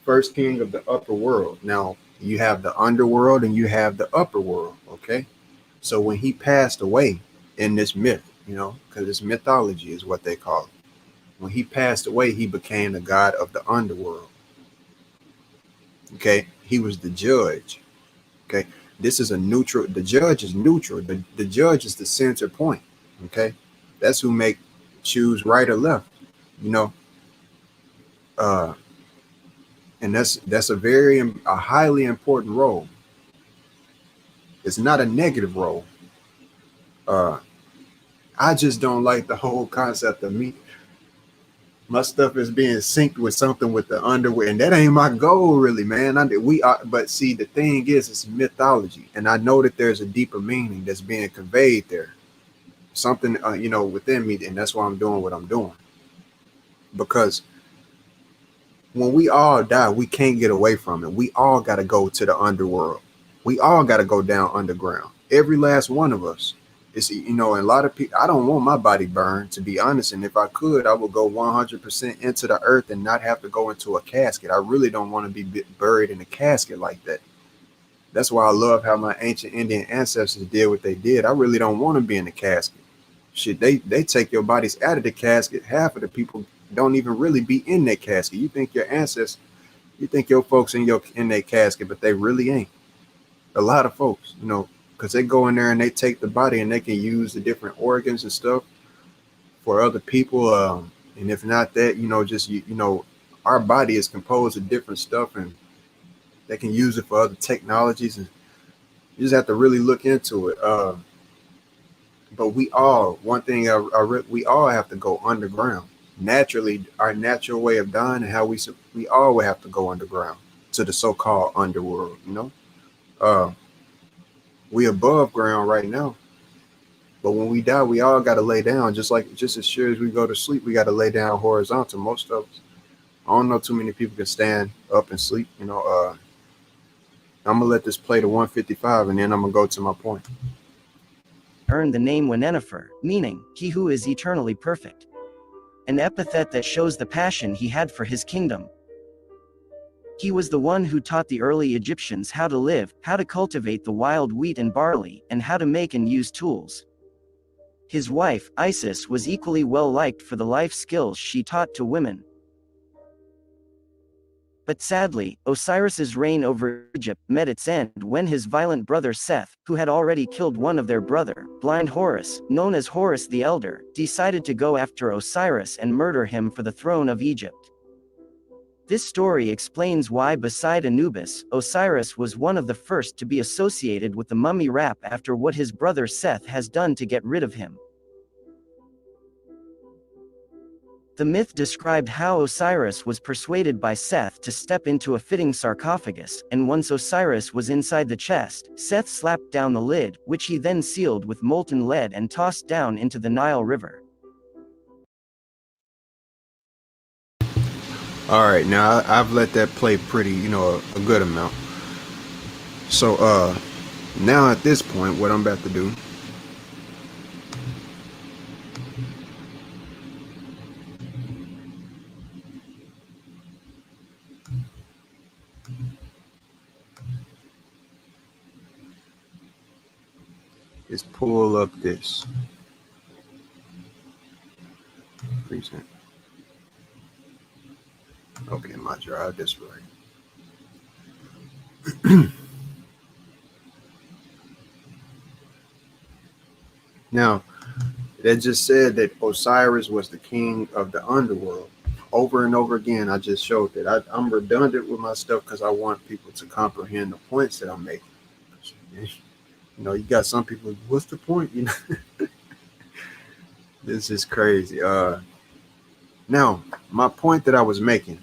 First king of the upper world. Now you have the underworld and you have the upper world. Okay, so when he passed away in this myth, because it's mythology is what they call it. When he passed away, he became the god of the underworld. Okay, he was the judge. Okay, this is a neutral. The judge is neutral. The judge is the center point. Okay, that's who make choose right or left. You know, uh, and that's a highly important role. It's not a negative role. Uh, I just don't like the whole concept of me. My stuff is being synced with something with the underwear, and that ain't my goal, really, man. We are, but see, the thing is, it's mythology, and I know that there's a deeper meaning that's being conveyed there, something within me, and that's why I'm doing what I'm doing. Because when we all die, we can't get away from it. We all got to go to the underworld. We all got to go down underground. Every last one of us. It's, and a lot of people, I don't want my body burned, to be honest. And if I could, I would go 100% into the earth and not have to go into a casket. I really don't want to be buried in a casket like that. That's why I love how my ancient Indian ancestors did what they did. I really don't want to be in the casket. Shit, they take your bodies out of the casket. Half of the people don't even really be in that casket. You think your ancestors, you think your folks in their casket, but they really ain't. A lot of folks, because they go in there and they take the body and they can use the different organs and stuff for other people. And if not that, our body is composed of different stuff, and they can use it for other technologies. And you just have to really look into it. But we all, one thing we all have to go underground. Naturally, our natural way of dying and how we all will have to go underground to the so-called underworld. We above ground right now, but when we die, we all got to lay down. Just as sure as we go to sleep, we got to lay down horizontal. Most of us, I don't know too many people can stand up and sleep. I'm gonna let this play to 155, and then I'm gonna go to my point.
Earned the name Wenennefer, meaning he who is eternally perfect, an epithet that shows the passion he had for his kingdom. He was the one who taught the early Egyptians how to live, how to cultivate the wild wheat and barley, and how to make and use tools. His wife, Isis, was equally well liked for the life skills she taught to women. But sadly, Osiris's reign over Egypt met its end when his violent brother Seth, who had already killed one of their brother, blind Horus, known as Horus the Elder, decided to go after Osiris and murder him for the throne of Egypt. This story explains why, beside Anubis, Osiris was one of the first to be associated with the mummy rap after what his brother Seth has done to get rid of him. The myth described how Osiris was persuaded by Seth to step into a fitting sarcophagus, and once Osiris was inside the chest, Seth slapped down the lid, which he then sealed with molten lead and tossed down into the Nile River.
All right, now I've let that play pretty, a good amount. So now at this point, what I'm about to do is pull up this present. Okay, my drive this right. Now, that just said that Osiris was the king of the underworld. Over and over again, I just showed that. I'm redundant with my stuff because I want people to comprehend the points that I'm making. You got some people, what's the point? This is crazy. Now, my point that I was making,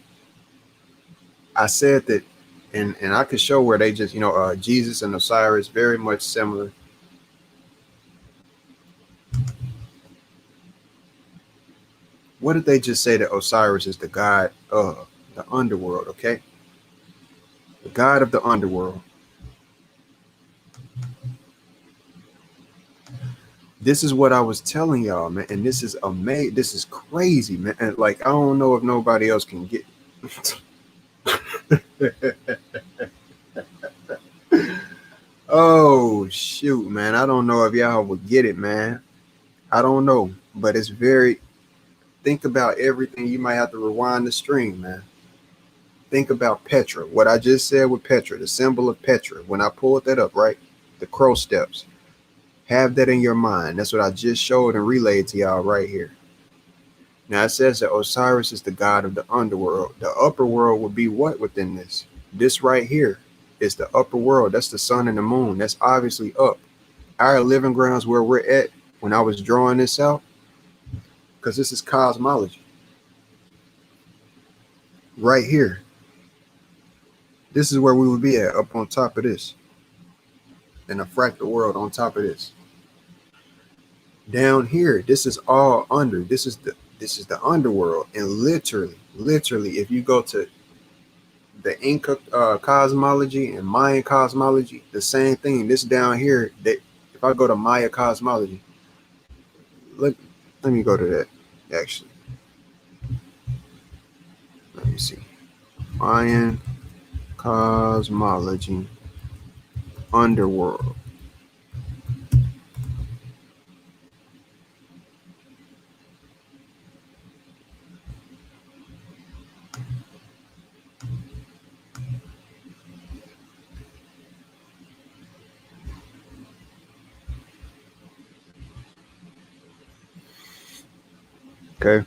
I said that, and I could show where they just, Jesus and Osiris very much similar. What did they just say that Osiris is the god of the underworld? Okay, the god of the underworld. This is what I was telling y'all, man, and this is amazing. This is crazy, man. And like, I don't know if nobody else can get. Oh shoot, man! I don't know if y'all would get it, man. I don't know, but it's very. Think about everything. You might have to rewind the stream, man. Think about Petra. What I just said with Petra, the symbol of Petra. When I pulled that up, right, the crow steps. Have that in your mind. That's what I just showed and relayed to y'all right here. Now it says that Osiris is the god of the underworld. The upper world would be what within this? This right here is the upper world. That's the sun and the moon. That's obviously up. Our living grounds where we're at when I was drawing this out, because this is cosmology. Right here. This is where we would be at, up on top of this. And a fractal world on top of this. Down here, this is all under. This is the underworld. And literally, if you go to the Inca cosmology and Mayan cosmology, the same thing. This down here, that if I go to Maya cosmology, let me go to that actually. Let me see. Mayan cosmology, underworld. Okay,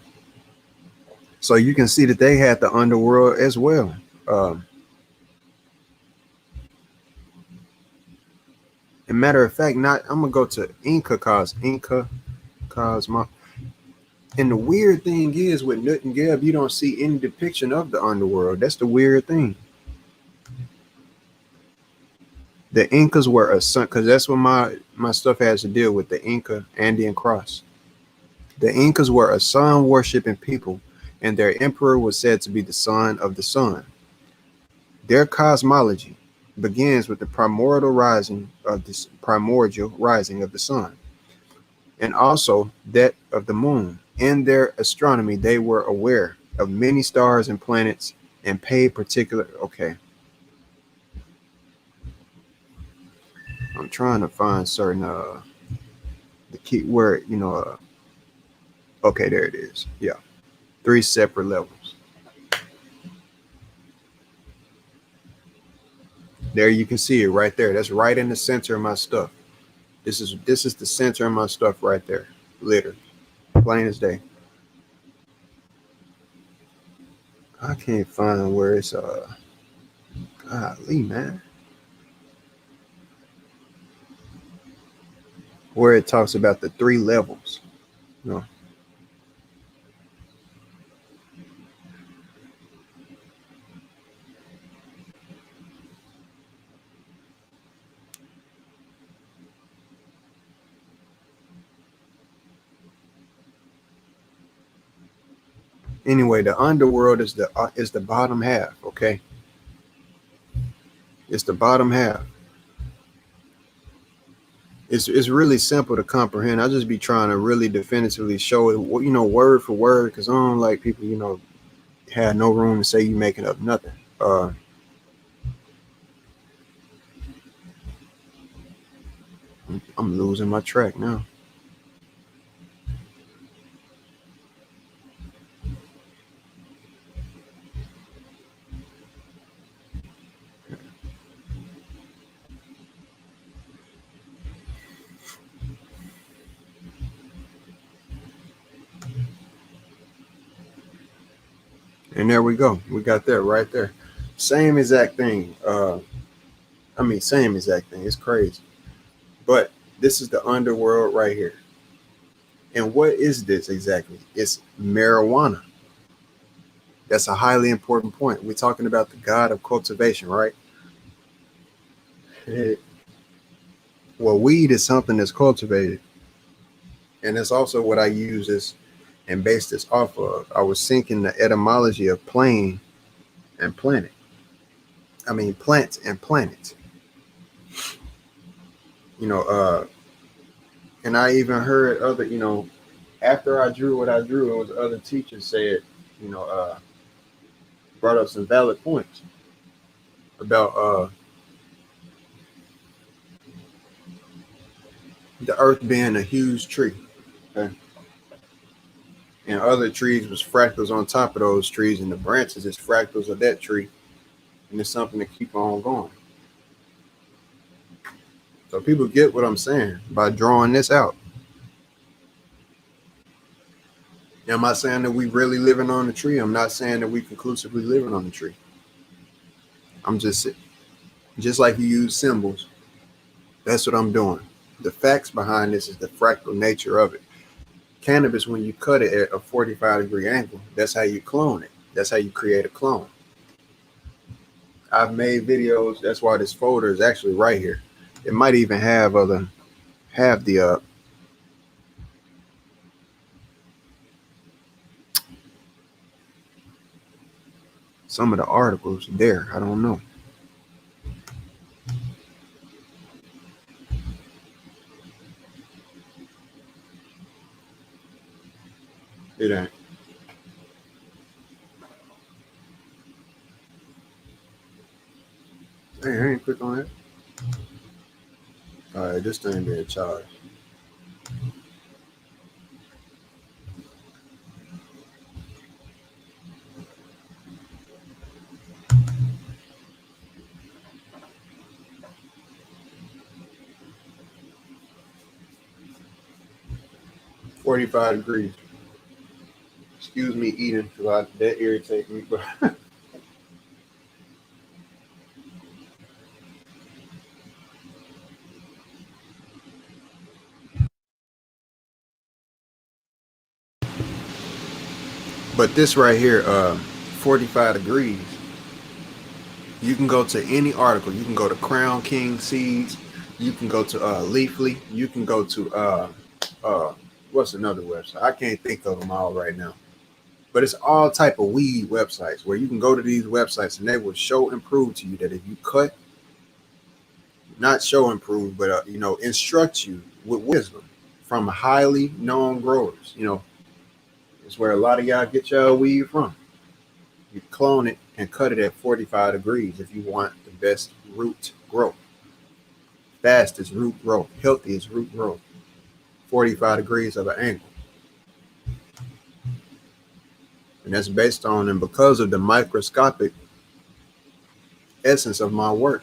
so you can see that they had the underworld as well. And matter of fact, I'm gonna go to Inca Cosmo. And the weird thing is with Nut and Geb, you don't see any depiction of the underworld. That's the weird thing. The Incas were a sun, because that's what my stuff has to deal with, the Inca Andean cross. The Incas were a sun worshiping people, and their emperor was said to be the son of the sun. Their cosmology begins with the primordial rising of the sun, and also that of the moon. In their astronomy, they were aware of many stars and planets and paid particular. Okay, I'm trying to find certain the key word. Okay, there it is. Yeah, 3 separate levels. There you can see it right there. That's right in the center of my stuff. This is the center of my stuff right there. Literally. Plain as day. I can't find where it's golly, man. Where it talks about the 3 levels. No. Anyway, the underworld is the bottom half, okay? It's the bottom half. It's really simple to comprehend. I just be trying to really definitively show it, word for word, because I don't like people, have no room to say you making up nothing. I'm losing my track now. And there we go. We got that right there. Same exact thing. Same exact thing. It's crazy. But this is the underworld right here. And what is this exactly? It's marijuana. That's a highly important point. We're talking about the god of cultivation, right? Well, weed is something that's cultivated. And it's also what I use and base this off of. I was thinking the etymology of plane and planet. I mean, plants and planet. You know, and I even heard other, after I drew what I drew, it was other teachers said, brought up some valid points about the earth being a huge tree. Okay. And other trees was fractals on top of those trees, and the branches is fractals of that tree. And it's something to keep on going. So people get what I'm saying by drawing this out. Now, am I saying that we really living on the tree? I'm not saying that we conclusively living on the tree. I'm just like you use symbols. That's what I'm doing. The facts behind this is the fractal nature of it. Cannabis, when you cut it at a 45-degree angle, that's how you clone it. That's how you create a clone. I've made videos. That's why this folder is actually right here. It might even have some of the articles there. I don't know. It ain't. Hey, I ain't click on it. All right, this thing being charged. $45 degrees. Excuse me eating, because that irritates me, but this right here, 45 degrees. You can go to any article. You can go to Crown King Seeds. You can go to Leafly. You can go to what's another website? I can't think of them all right now. But it's all type of weed websites where you can go to these websites and they will show and prove to you that if you cut, not show and prove, but instruct you with wisdom from highly known growers. It's where a lot of y'all get y'all weed from. You clone it and cut it at 45 degrees if you want the best root growth, fastest root growth, healthiest root growth. 45 degrees of an angle. And that's based on and because of the microscopic essence of my work.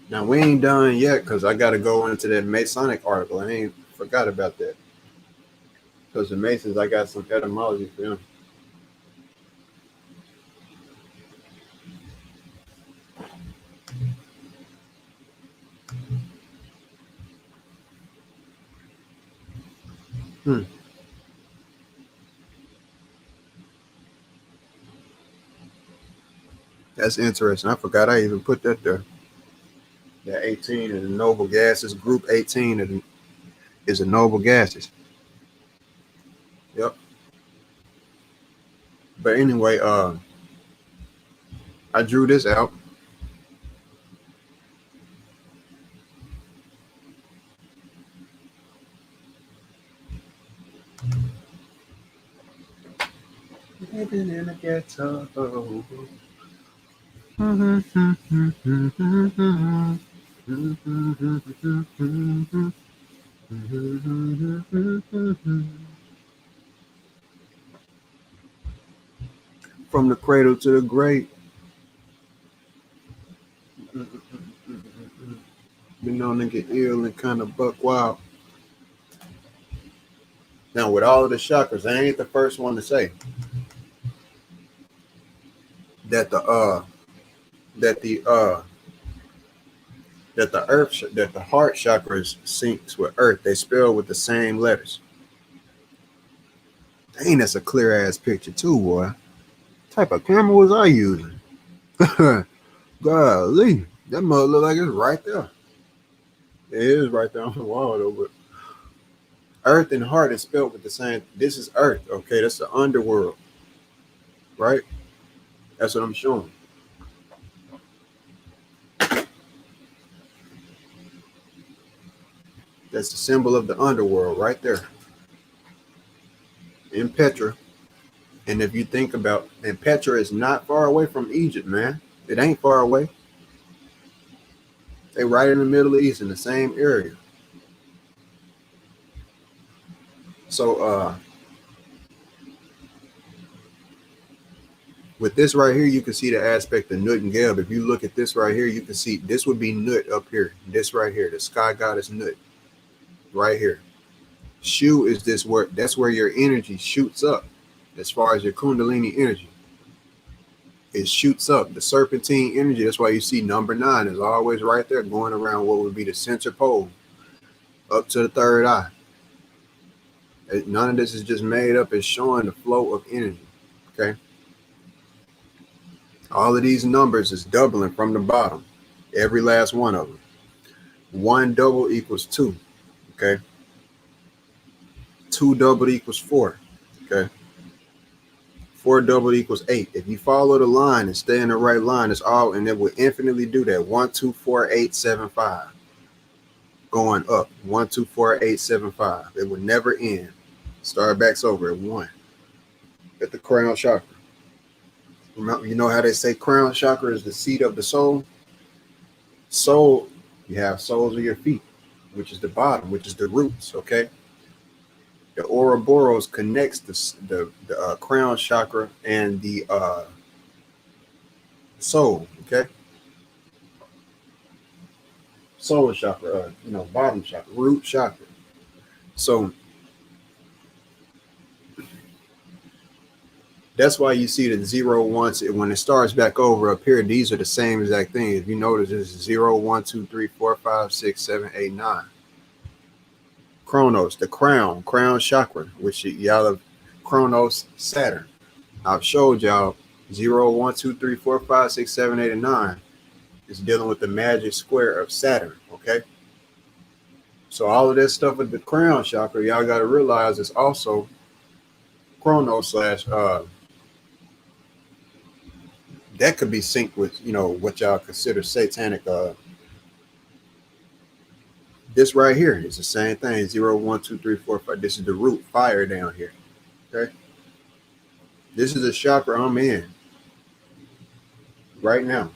Now, we ain't done yet because I got to go into that Masonic article. I ain't forgot about that. Because the Masons, I got some etymology for them. That's interesting. I forgot I even put that there. That 18 is the noble gases. Group 18 is the noble gases. Yep. But anyway, I drew this out. Living in a ghetto. From the cradle to the grave. Been known to get ill and kind of buck wild. Now, with all of the chakras, I ain't the first one to say that the heart chakras syncs with earth. They spell with the same letters. Dang, that's a clear ass picture too, boy. What type of camera was I using? Golly, that mother look like it's right there. It is right there on the wall though, but earth and heart is spelled with the same. This is earth, okay? That's the underworld, right? That's what I'm showing. That's the symbol of the underworld right there in Petra. And if you think about, and Petra is not far away from Egypt, man. It ain't far away. They right in the Middle East in the same area. So with this right here, you can see the aspect of Nut and Geb. If you look at this right here, you can see this would be Nut up here. This right here, the sky goddess Nut, right here. Shu is this where that's where your energy shoots up. As far as your Kundalini energy, it shoots up. The serpentine energy. That's why you see number 9 is always right there, going around what would be the center pole, up to the third eye. None of this is just made up. It's showing the flow of energy. Okay. All of these numbers is doubling from the bottom. Every last one of them. 1 double equals 2. Okay. 2 doubled equals 4. Okay. 4 doubled equals 8. If you follow the line and stay in the right line, it's all, and it will infinitely do that. 1, 2, 4, 8, 7, 5. Going up. 1, 2, 4, 8, 7, 5. It will never end. Start backs over at 1. At the crown chakra. Remember, you know how they say crown chakra is the seat of the soul? Soul, you have soles of your feet, which is the bottom, which is the roots, okay? The Ouroboros connects the crown chakra and the soul, okay? Solar chakra, bottom chakra, root chakra. So that's why you see the 0 once when it starts back over up here. These are the same exact thing. If you notice, it's 0, 1, 2, 3, 4, 5, 6, 7, 8, 9. Chronos, the crown chakra, which y'all have Chronos, Saturn. I've showed y'all 0, 1, 2, 3, 4, 5, 6, 7, 8, and 9 is dealing with the magic square of Saturn. Okay. So all of this stuff with the crown chakra, y'all got to realize it's also Chronos slash that could be synced with what y'all consider satanic. This right here is the same thing. 0, 1, 2, 3, 4, 5. This is the root fire down here. Okay. This is a chakra I'm in right now.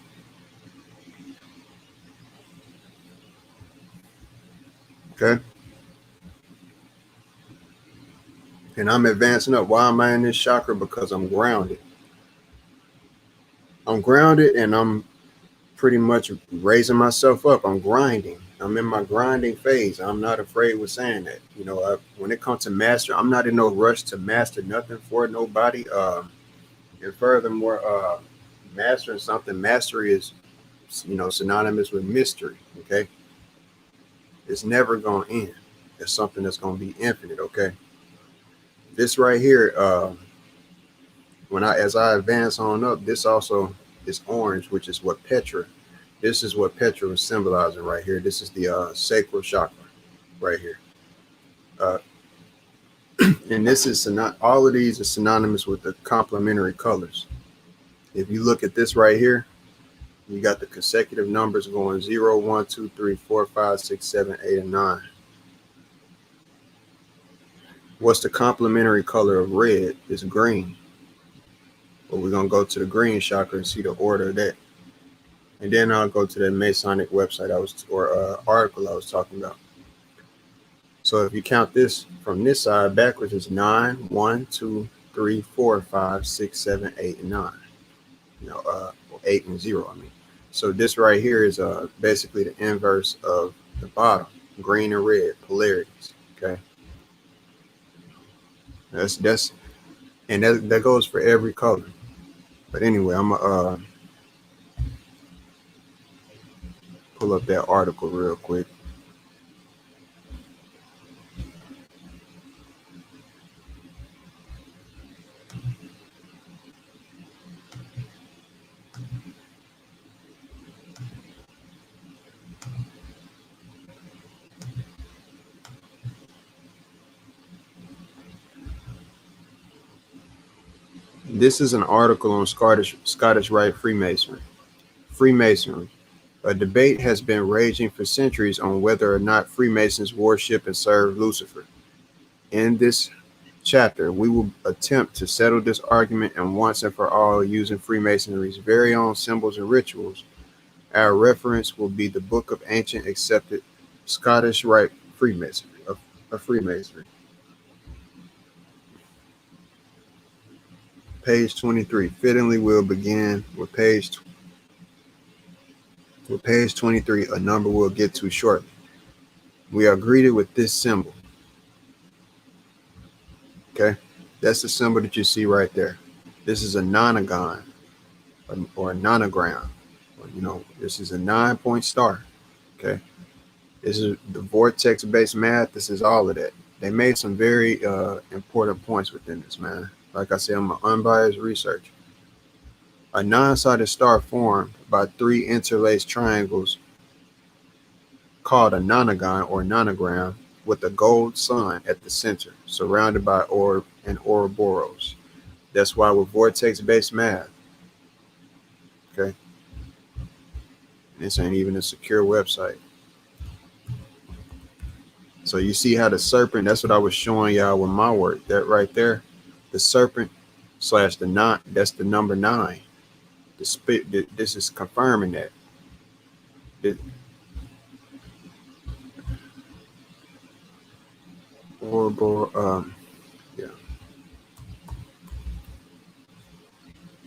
Okay. And I'm advancing up. Why am I in this chakra? Because I'm grounded. I'm grounded and I'm pretty much raising myself up. I'm grinding. I'm in my grinding phase. I'm not afraid with saying that. When it comes to master, I'm not in no rush to master nothing for nobody. And furthermore, mastering something, mastery is, synonymous with mystery. Okay. It's never going to end. It's something that's going to be infinite. Okay. This right here, as I advance on up, this also is orange, which is what Petra. This is what Petra was symbolizing right here. This is the sacral chakra right here. And this is all of these are synonymous with the complementary colors. If you look at this right here, you got the consecutive numbers going 0, 1, 2, 3, 4, 5, 6, 7, 8, and 9. What's the complementary color of red? It's green. But we're going to go to the green chakra and see the order of that. And then I'll go to the Masonic website article I was talking about. So if you count this from this side backwards, it's 9, 1, 2, 3, 4, 5, 6, 7, 8, and 9. 8 and 0, I mean. So this right here is basically the inverse of the bottom, green and red polarities. Okay. That goes for every color. But anyway, I'm gonna pull up that article real quick. This is an article on Scottish Rite Freemasonry. Freemasonry. A debate has been raging for centuries on whether or not Freemasons worship and serve Lucifer. In this chapter, we will attempt to settle this argument and once and for all using Freemasonry's very own symbols and rituals. Our reference will be the Book of Ancient Accepted Scottish Rite Freemasonry. Freemasonry. Page 23. Fittingly, we'll begin with page 23, a number we'll get to shortly. We are greeted with this symbol. Okay, that's the symbol that you see right there. This is a nonagon or a nonogram. This is a 9-point star. Okay, this is the vortex-based math. This is all of that. They made some very important points within this, man. Like I said, I'm an unbiased researcher. A non-sided star formed by 3 interlaced triangles called a nonagon or nonogram with a gold sun at the center, surrounded by orb and Ouroboros. That's why with vortex-based math, okay, this ain't even a secure website. So you see how the serpent, that's what I was showing y'all with my work, that right there, the serpent / the 9, that's the number 9. This is confirming that. Yeah.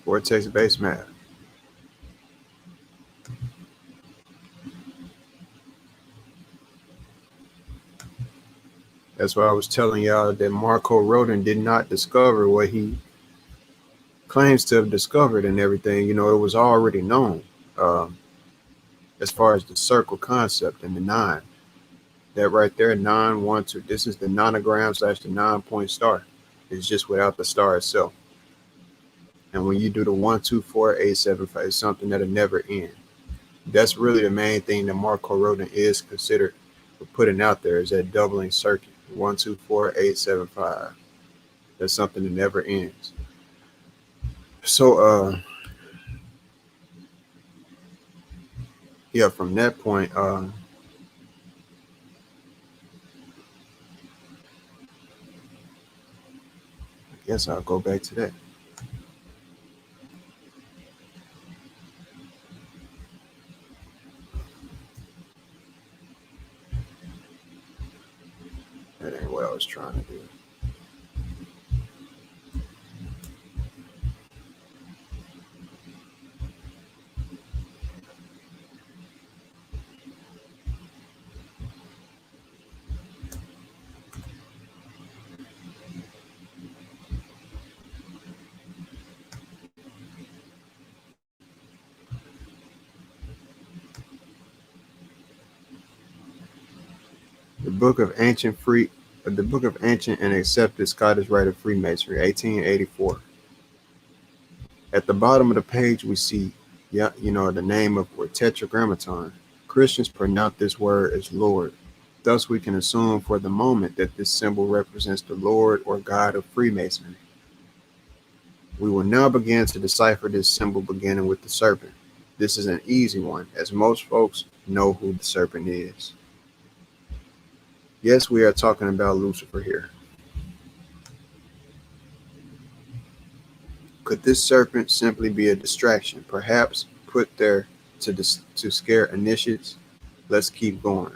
Vortex-based math. That's why I was telling y'all that Marco Rodin did not discover what he claims to have discovered and everything. It was already known as far as the circle concept and the 9. That right there, 9, 1, 2. This is the nonogram / the 9-point star. It's just without the star itself. And when you do the 1, 2, 4, 8, 7, 5, it's something that'll never end. That's really the main thing that Marco Rodin is considered for putting out there, is that doubling circuit. 1, 2, 4, 8, 7, 5. That's something that never ends. So yeah, from that point, I guess I'll go back to that. That ain't what I was trying to do. The Book of Ancient and Accepted Scottish Rite of Freemasonry, 1884. At the bottom of the page, we see, the name of or Tetragrammaton. Christians pronounce this word as Lord. Thus, we can assume for the moment that this symbol represents the Lord or God of Freemasonry. We will now begin to decipher this symbol, beginning with the serpent. This is an easy one, as most folks know who the serpent is. Yes, we are talking about Lucifer here. Could this serpent simply be a distraction, perhaps put there to scare initiates? Let's keep going.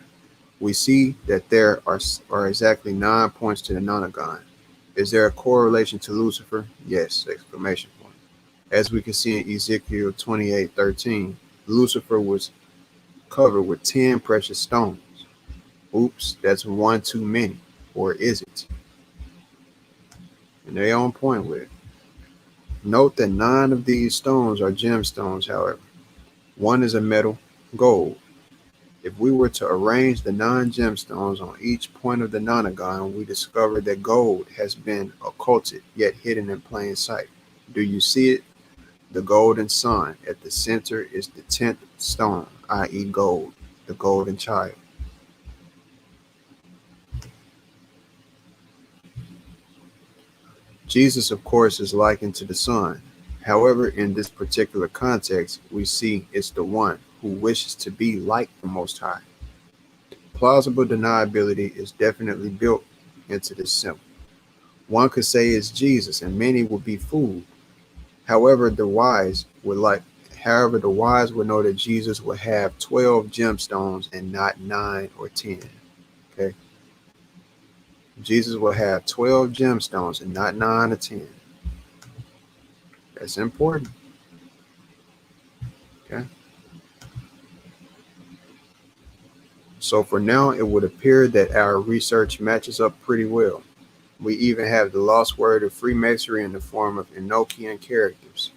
We see that there are exactly 9 points to the nonagon. Is there a correlation to Lucifer? Yes! Exclamation point. As we can see in Ezekiel 28:13, Lucifer was covered with 10 precious stones. Oops, that's 1 too many. Or is it? And they're on point with it. Note that 9 of these stones are gemstones, however. 1 is a metal, gold. If we were to arrange the 9 gemstones on each point of the nonagon, we discover that gold has been occulted, yet hidden in plain sight. Do you see it? The golden sun at the center is the 10th stone, i.e. gold, the golden child. Jesus, of course, is likened to the Son. However, in this particular context, we see it's the one who wishes to be like the Most High. Plausible deniability is definitely built into this symbol. One could say it's Jesus, and many would be fooled. However, the wise would know that Jesus would have 12 gemstones and not 9 or 10. Okay. Jesus will have 12 gemstones and not 9 or 10. That's important. Okay. So for now, it would appear that our research matches up pretty well. We even have the lost word of Freemasonry in the form of Enochian characters.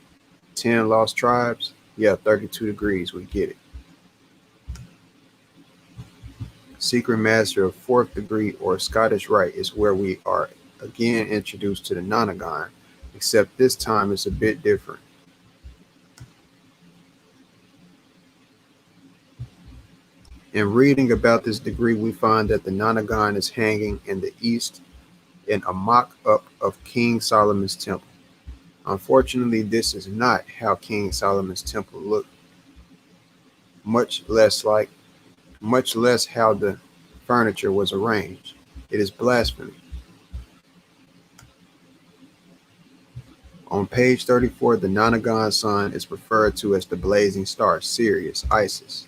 10 lost tribes. Yeah, 32 degrees. We get it. Secret Master of 4th degree or Scottish Rite is where we are again introduced to the Nonagon, except this time it's a bit different. In reading about this degree, we find that the Nonagon is hanging in the east in a mock-up of King Solomon's temple. Unfortunately, this is not how King Solomon's temple looked, much less how the furniture was arranged. It is blasphemy. On page 34, the Nonagon sun is referred to as the blazing star, Sirius, Isis.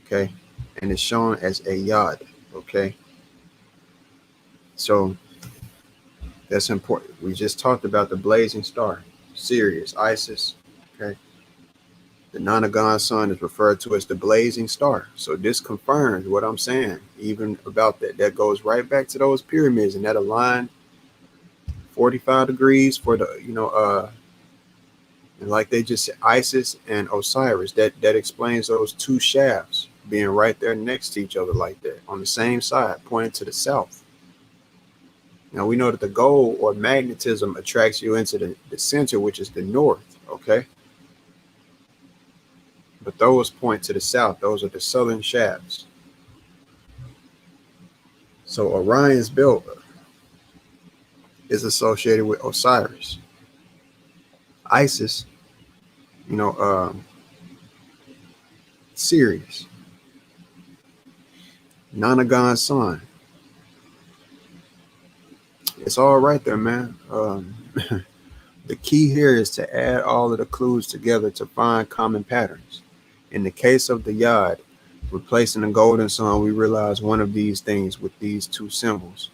Okay, and it's shown as a yod. Okay, so that's important. We just talked about the blazing star, Sirius, Isis. Okay, the Nonagon sun is referred to as the blazing star. So this confirms what I'm saying, even about that. That goes right back to those pyramids, and that aligned 45 degrees for the, and like they just said, Isis and Osiris. That explains those two shafts being right there next to each other like that on the same side, pointing to the south. Now we know that the gold or magnetism attracts you into the center, which is the north. Okay. But those point to the south. Those are the southern shafts. So Orion's belt is associated with Osiris. Isis, Sirius. Nonagon sun. It's all right there, man. The key here is to add all of the clues together to find common patterns. In the case of the Yod, replacing the golden sun, we realize one of these things with these two symbols,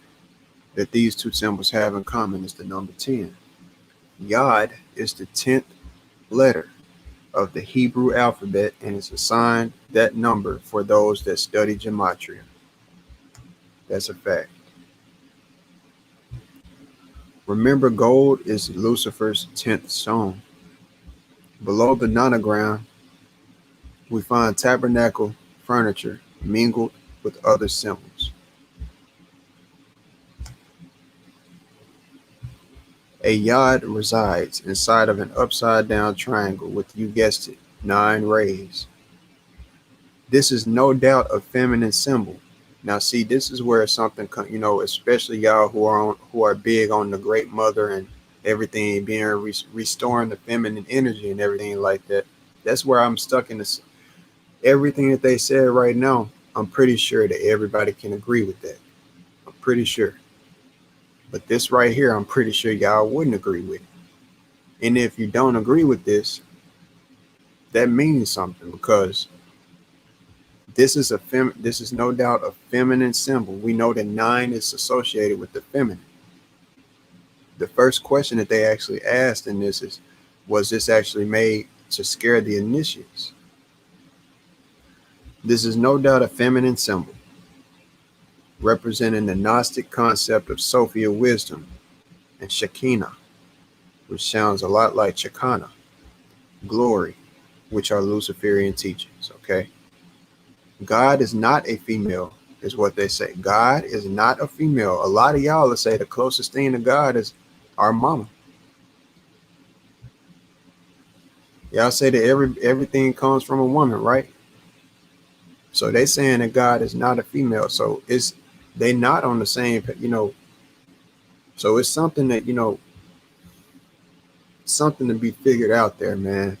that these two symbols have in common is the number 10. Yod is the 10th letter of the Hebrew alphabet and is assigned that number for those that study gematria. That's a fact. Remember, gold is Lucifer's 10th stone. Below the nonogram, we find tabernacle furniture mingled with other symbols. A yod resides inside of an upside down triangle with, you guessed it, 9 rays. This is no doubt a feminine symbol. Now, see, this is where something, especially y'all who are big on the Great Mother and everything being restoring the feminine energy and everything like that. That's where I'm stuck in this. Everything that they said right now, I'm pretty sure that everybody can agree with that. I'm pretty sure. But this right here, I'm pretty sure y'all wouldn't agree with it. And if you don't agree with this, that means something, because this is no doubt a feminine symbol. We know that 9 is associated with the feminine. The first question that they actually asked in this is, was this actually made to scare the initiates? This is no doubt a feminine symbol, representing the Gnostic concept of Sophia wisdom and Shekinah, which sounds a lot like Shekinah, glory, which are Luciferian teachings, okay? God is not a female, is what they say. God is not a female. A lot of y'all will say the closest thing to God is our mama. Y'all say that everything comes from a woman, right? So they saying that God is not a female. So they not on the same, so it's something that, something to be figured out there, man.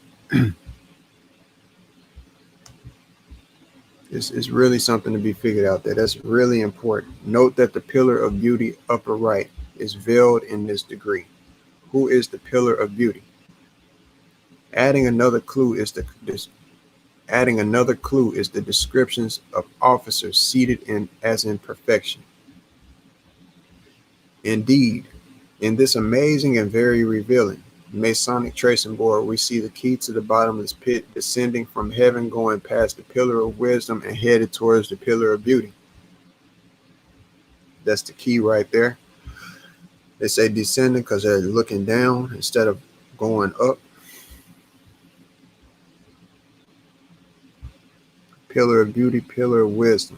It's really something to be figured out there. That's really important. Note that the pillar of beauty upper right is veiled in this degree. Who is the pillar of beauty? Adding another clue is the descriptions of officers seated in as in perfection. Indeed, in this amazing and very revealing Masonic tracing board, we see the key to the bottomless pit descending from heaven, going past the pillar of wisdom and headed towards the pillar of beauty. That's the key right there. They say descending because they're looking down instead of going up. Pillar of beauty, pillar of wisdom.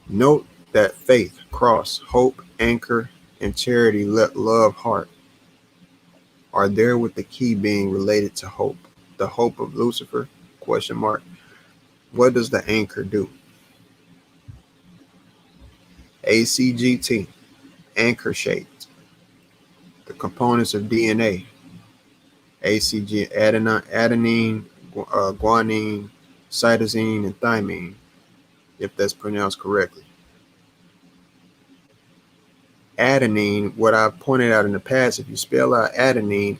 Note that faith, cross, hope, anchor, and charity, love, heart are there, with the key being related to hope. The hope of Lucifer, question mark. What does the anchor do? ACGT, anchor shaped. The components of DNA, ACG, adenine, guanine, cytosine, and thymine, if that's pronounced correctly. Adenine, what I've pointed out in the past, if you spell out adenine,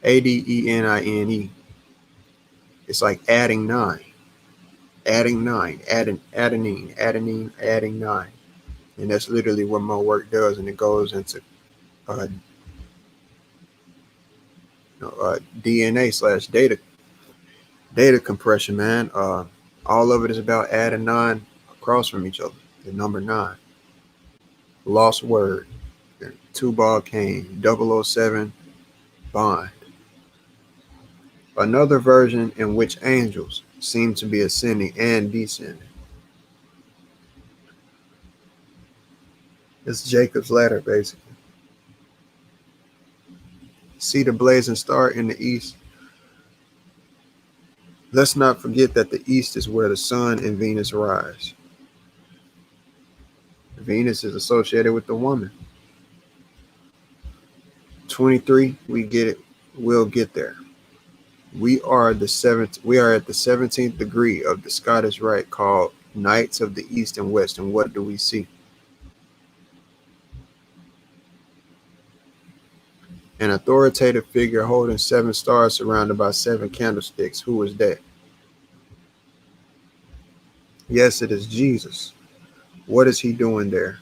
ADENINE, it's like adding nine, adding 9, adenine, adding 9. And that's literally what my work does, and it goes into DNA / data compression, man. All of it is about adding 9 across from each other. The number 9. Lost word. 2 ball cane. 007 bond. Another version in which angels seem to be ascending and descending. It's Jacob's ladder, basically. See the blazing star in the east? Let's not forget that the east is where the sun and Venus rise. Venus is associated with the woman. 23, we get it. We'll get there. We are at the 17th degree of the Scottish Rite, called Knights of the East and West. And what do we see? An authoritative figure holding 7 stars surrounded by 7 candlesticks. Who is that? Yes, it is Jesus. What is he doing there?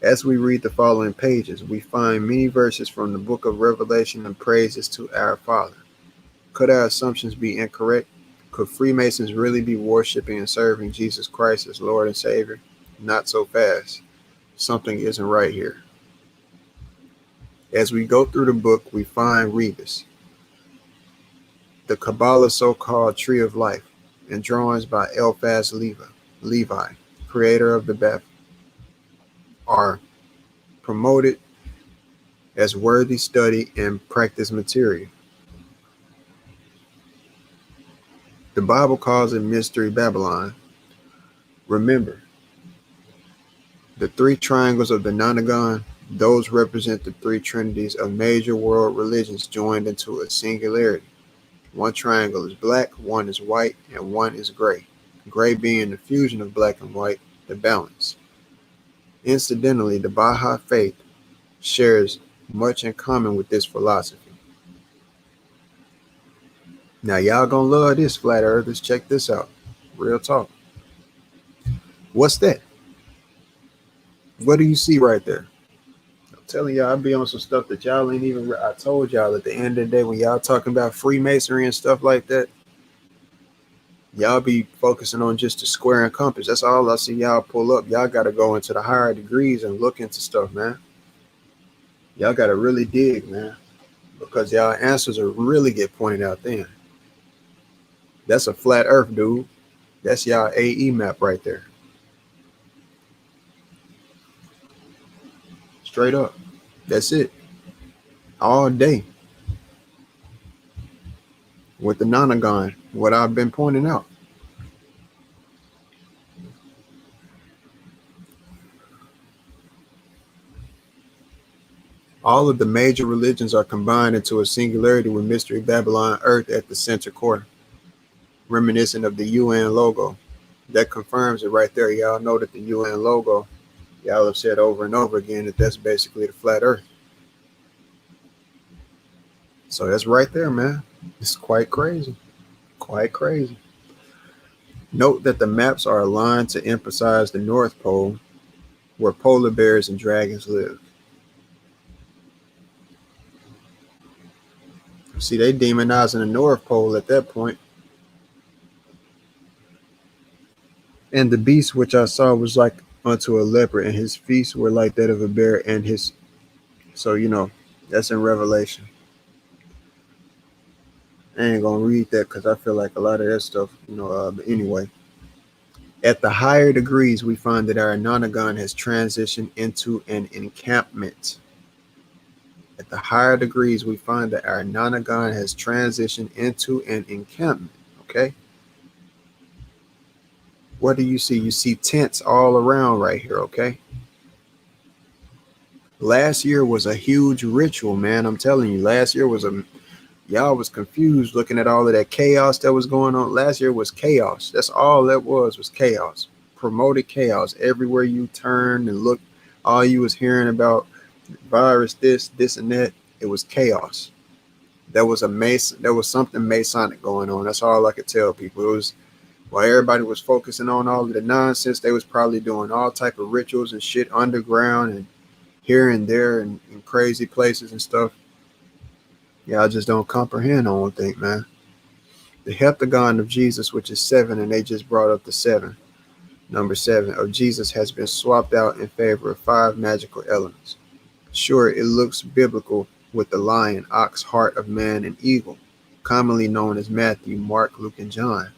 As we read the following pages, we find many verses from the book of Revelation and praises to our Father. Could our assumptions be incorrect? Could Freemasons really be worshiping and serving Jesus Christ as Lord and Savior? Not so fast. Something isn't right here. As we go through the book, we find Rebus, the Kabbalah so-called Tree of Life, and drawings by Eliphaz Levi, creator of the Beth, are promoted as worthy study and practice material. The Bible calls it Mystery Babylon. Remember, the 3 triangles of the Nonagon, those represent the 3 trinities of major world religions joined into a singularity. 1 triangle is black, 1 is white, and 1 is gray. Gray being the fusion of black and white, the balance. Incidentally, the Baha'i faith shares much in common with this philosophy. Now, y'all gonna love this, flat earthers. Check this out. Real talk. What's that? What do you see right there? I'm telling y'all, I be on some stuff that y'all ain't even. I told y'all at the end of the day, when y'all talking about Freemasonry and stuff like that, y'all be focusing on just the square and compass. That's all I see y'all pull up. Y'all got to go into the higher degrees and look into stuff, man. Y'all got to really dig, man, because y'all answers will really get pointed out then. That's a flat earth, dude. That's y'all AE map right there. Straight up. That's it. All day. With the Nonagon, what I've been pointing out. All of the major religions are combined into a singularity with Mystery Babylon Earth at the center core, reminiscent of the UN logo. That confirms it right there. Y'all know that the UN logo, y'all have said over and over again that that's basically the flat Earth. So that's right there, man. It's quite crazy. Quite crazy. Note that the maps are aligned to emphasize the North Pole, where polar bears and dragons live. See, they demonizing the North Pole at that point. And the beast which I saw was like unto a leopard, and his feet were like that of a bear, and his... So, that's in Revelation. I ain't gonna read that because I feel like a lot of that stuff, but anyway. At the higher degrees, we find that our nonagon has transitioned into an encampment. At the higher degrees, we find that our nonagon has transitioned into an encampment. Okay. What do you see? You see tents all around right here. Okay. Last year was a huge ritual, man. I'm telling you, last year was y'all was confused looking at all of that chaos that was going on. Last year was chaos. That's all that was chaos. Promoted chaos. Everywhere you turned and looked, all you was hearing about virus, this and that. It was chaos. There was something Masonic going on. That's all I could tell people. It was, while everybody was focusing on all of the nonsense, they was probably doing all type of rituals and shit underground and here and there and in crazy places and stuff. Yeah, I just don't comprehend, I don't think, man. The heptagon of Jesus, which is 7, and they just brought up the 7. Number 7 of Jesus has been swapped out in favor of 5 magical elements. Sure, it looks biblical with the lion, ox, heart of man, and eagle, commonly known as Matthew, Mark, Luke, and John.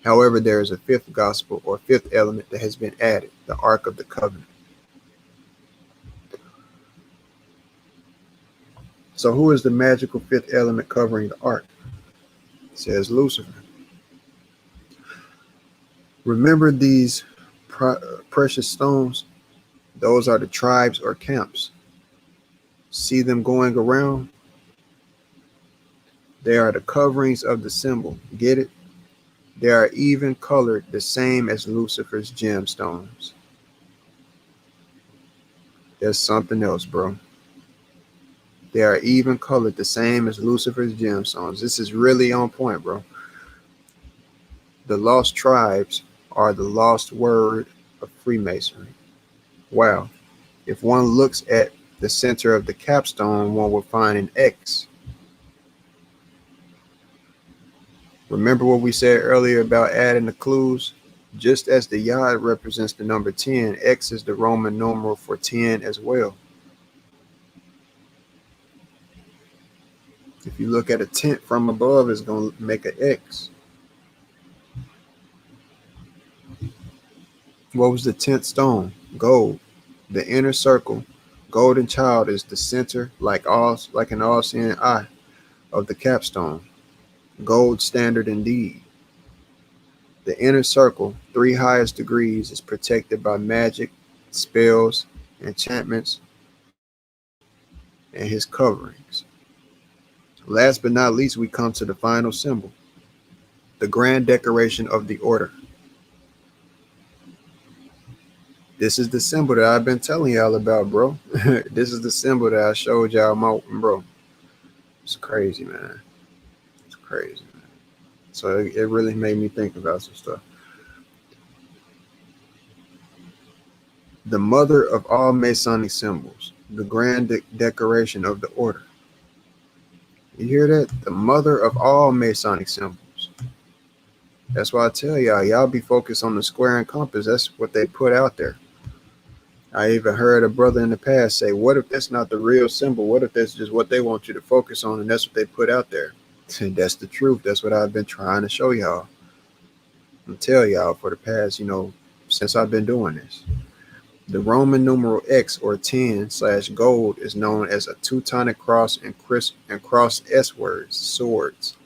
However, there is a 5th gospel or 5th element that has been added, the Ark of the Covenant. So who is the magical 5th element covering the ark? It says Lucifer. Remember these precious stones? Those are the tribes or camps. See them going around? They are the coverings of the symbol. Get it? They are even colored the same as Lucifer's gemstones. There's something else, bro. They are even colored the same as Lucifer's gemstones. This is really on point, bro. The lost tribes are the lost word of Freemasonry. Wow. If one looks at the center of the capstone, one will find an X. Remember what we said earlier about adding the clues? Just as the yod represents the number 10, X is the Roman numeral for 10 as well. If you look at a tent from above, it's going to make an X. What was the 10th stone? Gold. The inner circle, golden child, is the center, like an all-seeing eye of the capstone. Gold standard indeed. The inner circle, 3 highest degrees, is protected by magic, spells, enchantments, and his coverings. Last but not least, we come to the final symbol, the grand decoration of the order. This is the symbol that I've been telling y'all about, bro. This is the symbol that I showed y'all, bro. It's crazy, man. It's crazy, man. So it really made me think about some stuff. The mother of all Masonic symbols, the grand decoration of the order. You hear that? The mother of all Masonic symbols. That's why I tell y'all be focused on the square and compass. That's what they put out there. I even heard a brother in the past say, what if that's not the real symbol? What if that's just what they want you to focus on and that's what they put out there? And that's the truth. That's what I've been trying to show y'all and tell y'all for the past, since I've been doing this. The Roman numeral X or 10/gold is known as a Teutonic cross and cross S words, swords.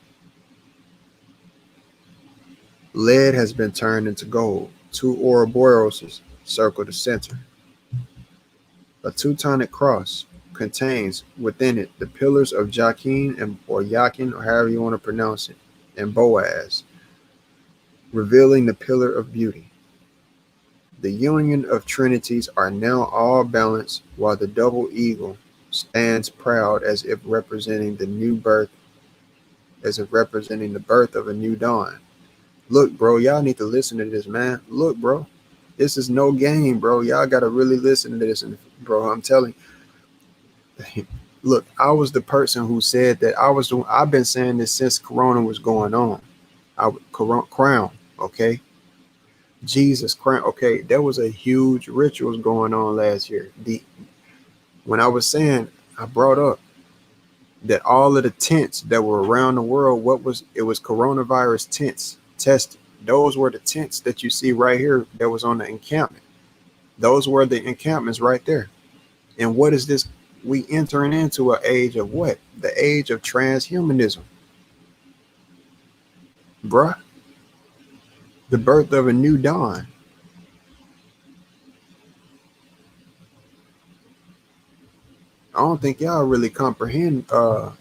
Lead has been turned into gold. 2 Ouroboroses circle the center. A Teutonic cross contains within it the pillars of Jachin or Yakin, or however you want to pronounce it, and Boaz, revealing the pillar of beauty. The union of trinities are now all balanced, while the double eagle stands proud as if representing the new birth, as if representing the birth of a new dawn. Look, bro, y'all need to listen to this, man. Look, bro, this is no game, bro. Y'all gotta really listen to this, and bro, I'm telling you. Look, I was the person who said that I've been saying this since Corona was going on. Crown, okay? Jesus crown, okay? There was a huge rituals going on last year. When I was saying, I brought up that all of the tents that were around the world, it was coronavirus tents tested. Those were the tents that you see right here that was on the encampment. Those were the encampments right there. And what is this? We entering into an age of what? The age of transhumanism. Bruh. The birth of a new dawn. I don't think y'all really comprehend. I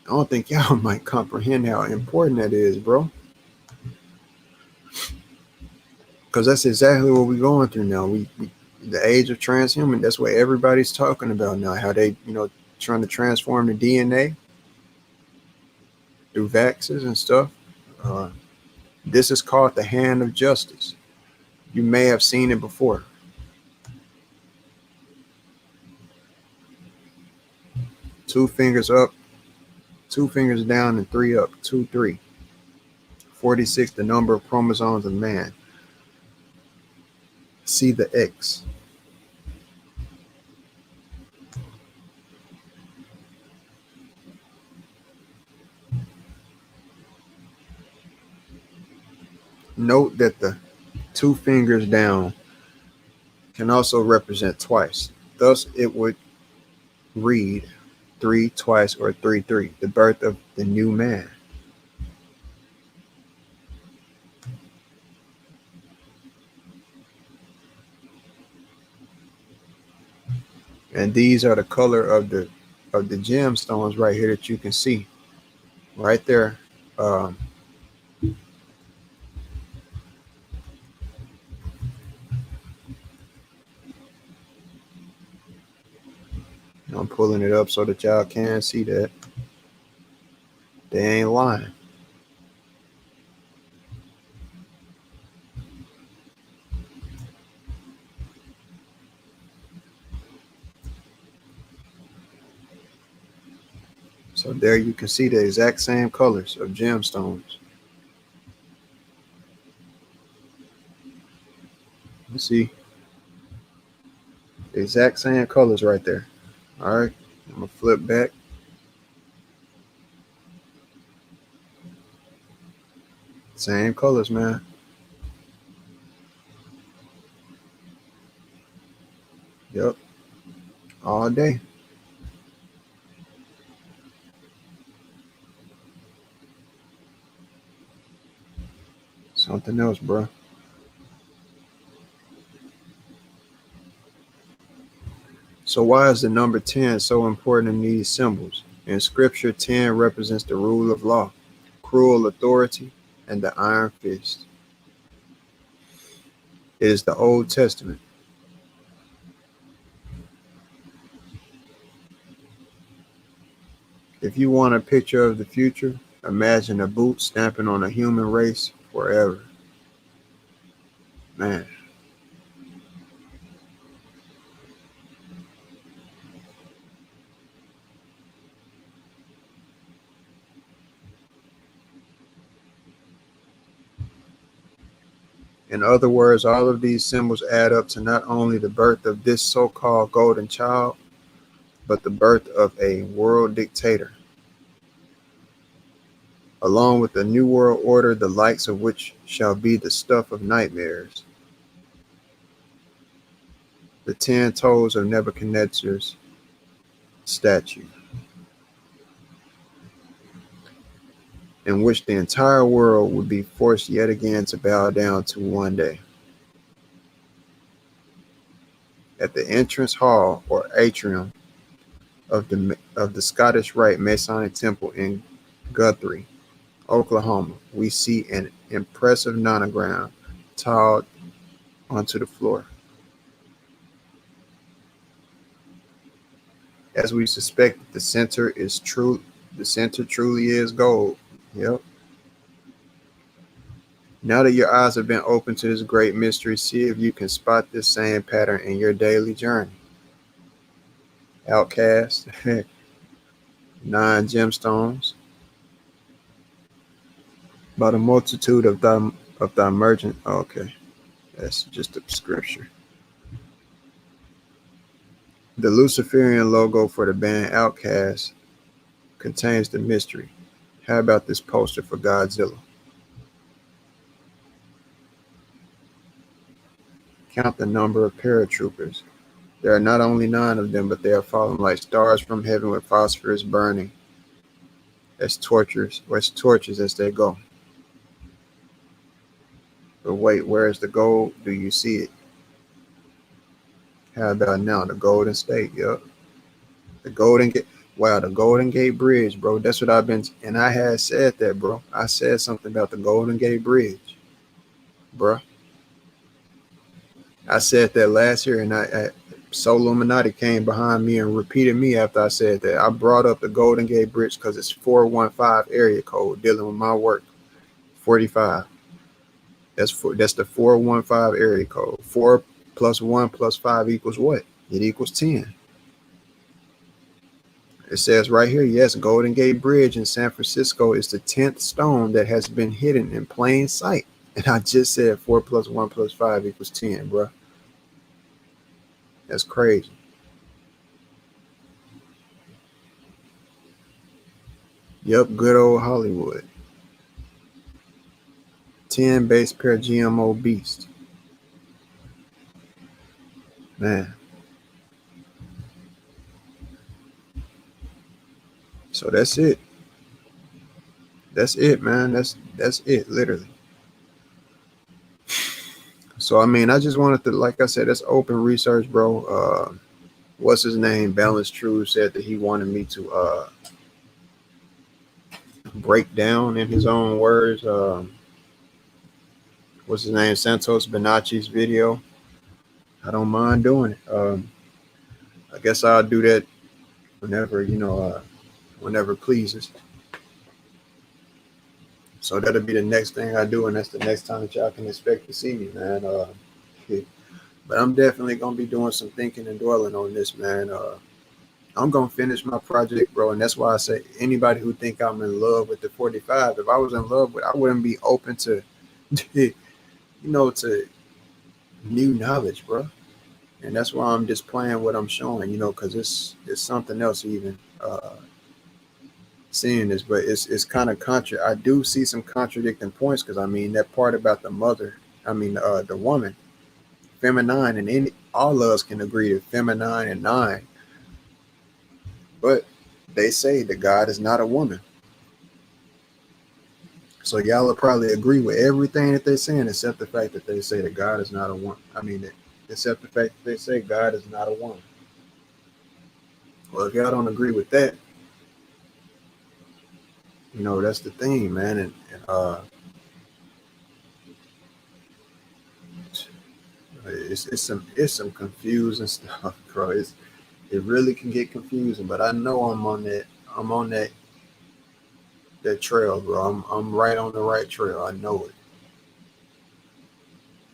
don't think y'all might comprehend how important that is, bro. Because that's exactly what we're going through now. We the age of transhuman. That's what everybody's talking about now. How they, trying to transform the DNA through vaxes and stuff. This is called the hand of justice. You may have seen it before. Two fingers up, two fingers down, and three up. 2, 3. 46, the number of chromosomes of man. See the X. Note that the 2 fingers down can also represent twice. Thus, it would read 3 twice, or 3, 3, the birth of the new man. And these are the color of the gemstones right here that you can see right there. I'm pulling it up so that y'all can see that. They ain't lying. So there you can see the exact same colors of gemstones. You see the exact same colors right there. All right, I'm gonna flip back. Same colors, man. Yep, all day. Something else, bro. So why is the number 10 so important in these symbols? In scripture, 10 represents the rule of law, cruel authority, and the iron fist. It is the Old Testament. If you want a picture of the future, imagine a boot stamping on a human race forever. Man. In other words, all of these symbols add up to not only the birth of this so-called golden child, but the birth of a world dictator, along with a new world order, the likes of which shall be the stuff of nightmares. The 10 toes of Nebuchadnezzar's statue, in which the entire world would be forced yet again to bow down to one day. at the entrance hall or atrium of the Scottish Rite Masonic Temple in Guthrie, Oklahoma, we see an impressive nonogram tiled onto the floor. As we suspect, the center truly is gold. Yep. Now that your eyes have been opened to this great mystery, see if you can spot this same pattern in your daily journey. Outcast, 9 gemstones, by the multitude of thy emergent. Okay, that's just a scripture. The Luciferian logo for the band Outcast contains the mystery. How about this poster for Godzilla? Count the number of paratroopers. There are not only 9 of them, but they are falling like stars from heaven with phosphorus burning as torches as they go. But wait, where is the gold? Do you see it? How about now? The Golden State, yup. The Golden Gate. Wow, the Golden Gate Bridge, bro. That's what I've been, and I had said that, bro. I said something about the Golden Gate Bridge, bro. I said that last year, and Soul Illuminati came behind me and repeated me after I said that. I brought up the Golden Gate Bridge because it's 415 area code dealing with my work. 45. That's the 415 area code. 4 plus 1 plus 5 equals what? It equals 10. It says right here, yes, Golden Gate Bridge in San Francisco is the 10th stone that has been hidden in plain sight. And I just said 4 plus 1 plus 5 equals 10, bro. That's crazy. Yep, good old Hollywood. 10 base pair GMO beast. Man. So that's it. That's it, man. That's it, literally. So I mean, I just wanted to, like I said, that's open research, bro. What's his name? Balance True said that he wanted me to break down in his own words. What's his name? Santos Bonacci's video. I don't mind doing it. I guess I'll do that whenever, whenever pleases. So that'll be the next thing I do, and that's the next time that y'all can expect to see me, man. But I'm definitely gonna be doing some thinking and dwelling on this, man. I'm gonna finish my project, bro, and that's why I say anybody who think I'm in love with the 45, if I was in love with, I wouldn't be open to, to new knowledge, bro. And that's why I'm just playing what I'm showing, because it's something else even. Seeing this, but it's kind of I do see some contradicting points, because I mean that part about the mother, the woman, feminine, and all of us can agree that feminine and 9, but they say that God is not a woman. So y'all will probably agree with everything that they're saying, except the fact that they say that God is not a woman. Except the fact that they say God is not a woman. Well, if y'all don't agree with that, that's the thing, man. And it's some confusing stuff, bro. It really can get confusing, but I know I'm on that trail, bro. I'm right on the right trail. I know it.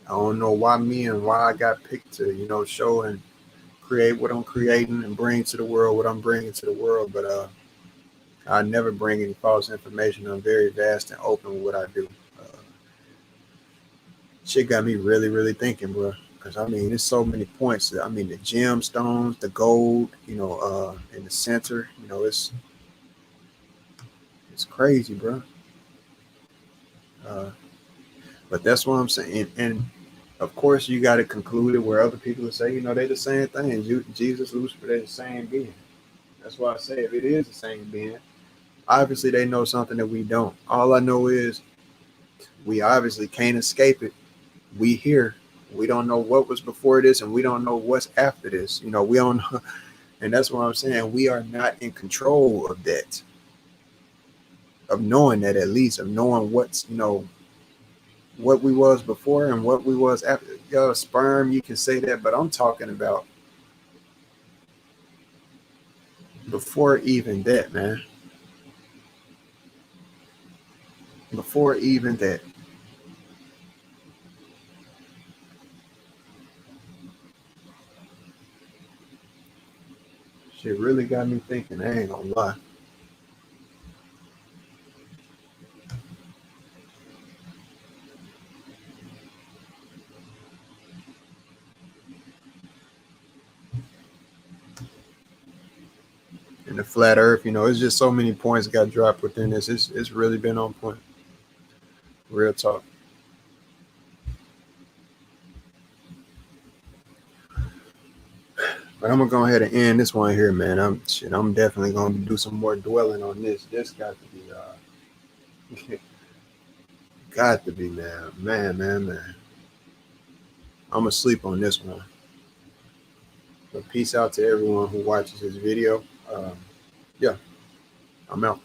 I don't know why I got picked to, show and create what I'm creating and bring to the world what I'm bringing to the world, but I never bring any false information. I'm very vast and open with what I do. Shit got me really, really thinking, bro. Because, there's so many points. The gemstones, the gold, in the center, it's crazy, bro. But that's what I'm saying. And of course, you got to conclude it where other people say, they're the same thing. Jesus, Lucifer, they're the same being. That's why I say if it is the same being, obviously they know something that we don't. All I know is we obviously can't escape it. We here We don't know what was before this, and we don't know what's after this. You know, we don't know. And that's what I'm saying. We are not in control of that, of knowing that, at least, of knowing what's, you know, what we was before and what we was after. Yo, sperm, you can say that, but I'm talking about before even that, man. Before even that. Shit really got me thinking. I ain't gonna lie. And the flat earth, you know, it's just so many points got dropped within this. It's really been on point. Real talk. But I'm gonna go ahead and end this one here, man. I'm definitely gonna do some more dwelling on this. This got to be got to be, man. I'm gonna sleep on this one. But peace out to everyone who watches this video. Yeah, I'm out.